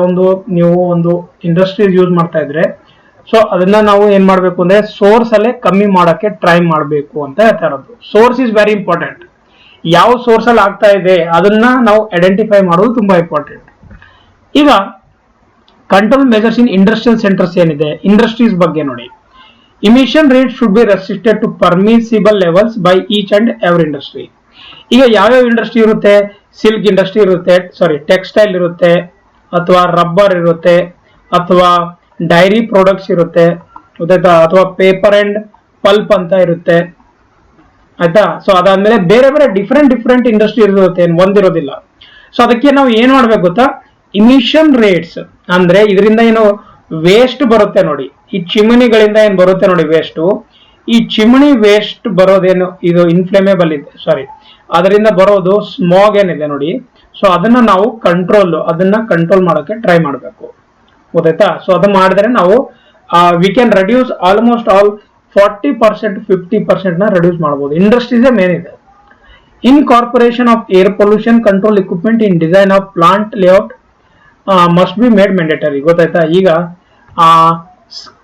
ನೀವು ಒಂದು ಇಂಡಸ್ಟ್ರೀಸ್ ಯೂಸ್ ಮಾಡ್ತಾ ಇದ್ರೆ, ಸೊ ಅದನ್ನ ನಾವು ಏನ್ ಮಾಡ್ಬೇಕು ಅಂದ್ರೆ ಸೋರ್ಸ್ ಅಲ್ಲೇ ಕಮ್ಮಿ ಮಾಡಕ್ಕೆ ಟ್ರೈ ಮಾಡಬೇಕು ಅಂತ ಹೇಳ್ತಾ ಇರೋದು. Source is very important. ಯಾವ ಸೋರ್ಸ್ ಅಲ್ಲಿ ಆಗ್ತಾ ಇದೆ ಅದನ್ನ ನಾವು ಐಡೆಂಟಿಫೈ ಮಾಡೋದು ತುಂಬಾ ಇಂಪಾರ್ಟೆಂಟ್. ಈಗ control measures in industrial centres ಏನಿದೆ, ಇಂಡಸ್ಟ್ರೀಸ್ ಬಗ್ಗೆ ನೋಡಿ. Emission rate should be restricted to permissible levels by each and every industry. ಈಗ ಯಾವ್ಯಾವ ಇಂಡಸ್ಟ್ರಿ ಇರುತ್ತೆ, ಸಿಲ್ಕ್ ಇಂಡಸ್ಟ್ರಿ ಇರುತ್ತೆ, ಟೆಕ್ಸ್ಟೈಲ್ ಇರುತ್ತೆ, ಅಥವಾ ರಬ್ಬರ್ ಇರುತ್ತೆ, ಅಥವಾ ಡೈರಿ ಪ್ರಾಡಕ್ಟ್ಸ್ ಇರುತ್ತೆ, ಗೊತ್ತಾಯ್ತಾ, ಅಥವಾ ಪೇಪರ್ ಅಂಡ್ ಪಲ್ಪ್ ಅಂತ ಇರುತ್ತೆ, ಆಯ್ತಾ. ಸೊ ಅದಾದ್ಮೇಲೆ ಬೇರೆ ಬೇರೆ ಡಿಫ್ರೆಂಟ್ ಇಂಡಸ್ಟ್ರಿ ಇರುತ್ತೆ, ಒಂದಿರೋದಿಲ್ಲ. ಸೊ ಅದಕ್ಕೆ ನಾವು ಏನ್ ಮಾಡ್ಬೇಕು ಗೊತ್ತಾ, ಇಮಿಷನ್ ರೇಟ್ಸ್ ಅಂದ್ರೆ ಇದರಿಂದ ಏನು ವೇಸ್ಟ್ ಬರುತ್ತೆ ನೋಡಿ, ಈ ಚಿಮಣಿಗಳಿಂದ ಏನ್ ಬರುತ್ತೆ ನೋಡಿ ವೇಸ್ಟ್, ಈ ಚಿಮಣಿ ವೇಸ್ಟ್ ಬರೋದೇನು ಇದು ಇನ್ಫ್ಲೇಮೇಬಲ್ ಇದೆ, ಅದರಿಂದ ಬರೋದು ಸ್ಮಾಗ್ ಏನಿದೆ ನೋಡಿ, ಸೊ ಅದನ್ನ ನಾವು ಕಂಟ್ರೋಲ್ ಮಾಡೋಕೆ ಟ್ರೈ ಮಾಡಬೇಕು, ಗೊತ್ತಾಯ್ತಾ. ಸೊ ಅದು ಮಾಡಿದ್ರೆ ನಾವು we can reduce almost all 40% 50% ನ ರೆಡ್ಯೂಸ್ ಮಾಡಬಹುದು. ಇಂಡಸ್ಟ್ರೀಸ್ ಮೇನ್ ಇದೆ. Incorporation of air pollution control equipment in design of plant layout must be made mandatory, ಗೊತ್ತಾಯ್ತಾ. ಈಗ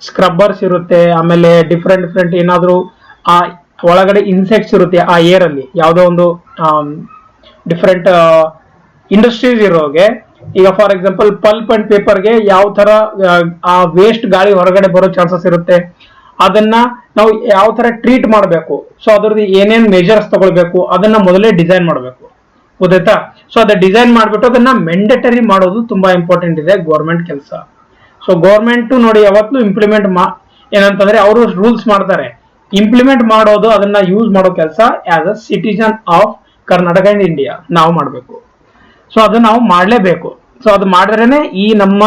ಸ್ಕ್ರಬ್ಬರ್ಸ್ ಇರುತ್ತೆ, ಆಮೇಲೆ ಡಿಫ್ರೆಂಟ್ ಏನಾದ್ರು ಒಳಗಡೆ ಇನ್ಸೆಕ್ಟ್ಸ್ ಇರುತ್ತೆ ಆ ಏರ್ ಅಲ್ಲಿ, ಯಾವುದೋ ಒಂದು ಡಿಫ್ರೆಂಟ್ ಇಂಡಸ್ಟ್ರೀಸ್ ಇರೋಗೆ. ಈಗ ಫಾರ್ ಎಕ್ಸಾಂಪಲ್ ಪಲ್ಪ್ ಅಂಡ್ ಪೇಪರ್ಗೆ ಯಾವ ತರ ಆ ವೇಸ್ಟ್ ಗಾಳಿ ಹೊರಗಡೆ ಬರೋ ಚಾನ್ಸಸ್ ಇರುತ್ತೆ, ಅದನ್ನ ನಾವು ಯಾವ ತರ ಟ್ರೀಟ್ ಮಾಡಬೇಕು, ಸೊ ಅದ್ರದ್ದು ಏನೇನ್ ಮೆಜರ್ಸ್ ತಗೊಳ್ಬೇಕು ಅದನ್ನ ಮೊದಲೇ ಡಿಸೈನ್ ಮಾಡಬೇಕು, ಗೊತ್ತಾಯ್ತಾ. ಸೊ ಅದ ಡಿಸೈನ್ ಮಾಡ್ಬಿಟ್ಟು ಅದನ್ನ ಮ್ಯಾಂಡೇಟರಿ ಮಾಡೋದು ತುಂಬಾ ಇಂಪಾರ್ಟೆಂಟ್ ಇದೆ ಗೌರ್ಮೆಂಟ್ ಕೆಲಸ. ಸೊ ಗೌರ್ಮೆಂಟ್ ನೋಡಿ ಯಾವತ್ತೂ ಇಂಪ್ಲಿಮೆಂಟ್ ಏನಂತಂದ್ರೆ ಅವರು ರೂಲ್ಸ್ ಮಾಡ್ತಾರೆ, ಇಂಪ್ಲಿಮೆಂಟ್ ಮಾಡೋದು ಅದನ್ನ ಯೂಸ್ ಮಾಡೋ ಕೆಲಸ as a citizen of Karnataka and India ನಾವು ಮಾಡಬೇಕು. ಸೊ ಅದು ನಾವು ಮಾಡಲೇಬೇಕು. ಸೊ ಅದು ಮಾಡಿದ್ರೇನೆ ಈ ನಮ್ಮ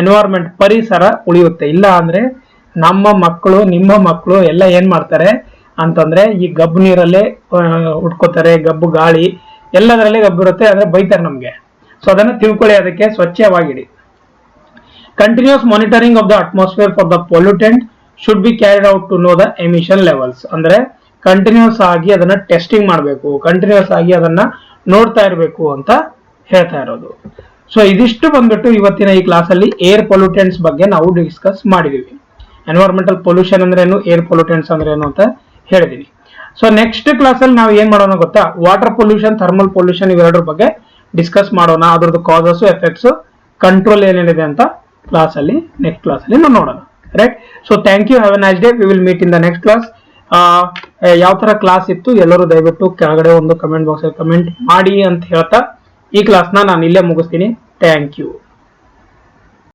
ಎನ್ವೈರನ್ಮೆಂಟ್ ಪರಿಸರ ಉಳಿಯುತ್ತೆ. ಇಲ್ಲ ಅಂದ್ರೆ ನಮ್ಮ ಮಕ್ಕಳು ನಿಮ್ಮ ಮಕ್ಕಳು ಎಲ್ಲ ಏನ್ ಮಾಡ್ತಾರೆ ಅಂತಂದ್ರೆ ಈ ಗಬ್ಬು ನೀರಲ್ಲೇ ಉಟ್ಕೋತಾರೆ, ಗಬ್ಬು ಗಾಳಿ ಎಲ್ಲದರಲ್ಲೇ ಗಬ್ಬು ಇರುತ್ತೆ, ಆದ್ರೆ ಬೈತಾರೆ ನಮ್ಗೆ. ಸೊ ಅದನ್ನ ತಿಳ್ಕೊಳ್ಳಿ, ಅದಕ್ಕೆ ಸ್ವಚ್ಛವಾಗಿಡಿ. Continuous monitoring of the atmosphere for the pollutant should be carried out to know the emission levels. ಅಂದ್ರೆ ಕಂಟಿನ್ಯೂಸ್ ಆಗಿ ಅದನ್ನ ಟೆಸ್ಟಿಂಗ್ ಮಾಡಬೇಕು, ಕಂಟಿನ್ಯೂಸ್ ಆಗಿ ಅದನ್ನ ನೋಡ್ತಾ ಇರಬೇಕು ಅಂತ ಹೇಳ್ತಾ ಇರೋದು. ಸೊ ಇದಿಷ್ಟು ಬಂದ್ಬಿಟ್ಟು ಇವತ್ತಿನ ಈ ಕ್ಲಾಸ್ ಅಲ್ಲಿ ಏರ್ ಪೊಲ್ಯೂಟೆಂಟ್ಸ್ ಬಗ್ಗೆ ನಾವು ಡಿಸ್ಕಸ್ ಮಾಡಿದೀವಿ. ಎನ್ವೈರನ್ಮೆಂಟಲ್ ಪೊಲ್ಯೂಷನ್ ಅಂದ್ರೆ ಏನು, ಏರ್ ಪೊಲ್ಯೂಟೆಂಟ್ಸ್ ಅಂದ್ರೆ ಏನು ಅಂತ ಹೇಳಿದೀವಿ. ಸೊ ನೆಕ್ಸ್ಟ್ ಕ್ಲಾಸ್ ಅಲ್ಲಿ ನಾವು ಏನ್ ಮಾಡೋಣ ಗೊತ್ತಾ, ವಾಟರ್ ಪೊಲ್ಯೂಷನ್, ಥರ್ಮಲ್ ಪೊಲ್ಯೂಷನ್ ಇವೆರಡರ ಬಗ್ಗೆ ಡಿಸ್ಕಸ್ ಮಾಡೋಣ. ಅದ್ರದ್ದು ಕಾಸಸ್, ಎಫೆಕ್ಟ್ಸ್, ಕಂಟ್ರೋಲ್ ಏನೇನಿದೆ ಅಂತ ನೆಕ್ಸ್ಟ್ ಕ್ಲಾಸ್ ಅಲ್ಲಿ ನಾವು ನೋಡೋಣ. Right. So thank you, have a nice day. We will meet in the next class. ಯಾವ ತರ ಕ್ಲಾಸ್ ಇತ್ತು ಎಲ್ಲರೂ ದಯವಿಟ್ಟು ಕೆಳಗಡೆ ಒಂದು ಕಮೆಂಟ್ ಬಾಕ್ಸ್ ಅಲ್ಲಿ ಕಮೆಂಟ್ ಮಾಡಿ ಅಂತ ಹೇಳ್ತಾ ಈ ಕ್ಲಾಸ್ನ ನಾನು ಇಲ್ಲೇ ಮುಗಿಸ್ತೀನಿ. Thank you.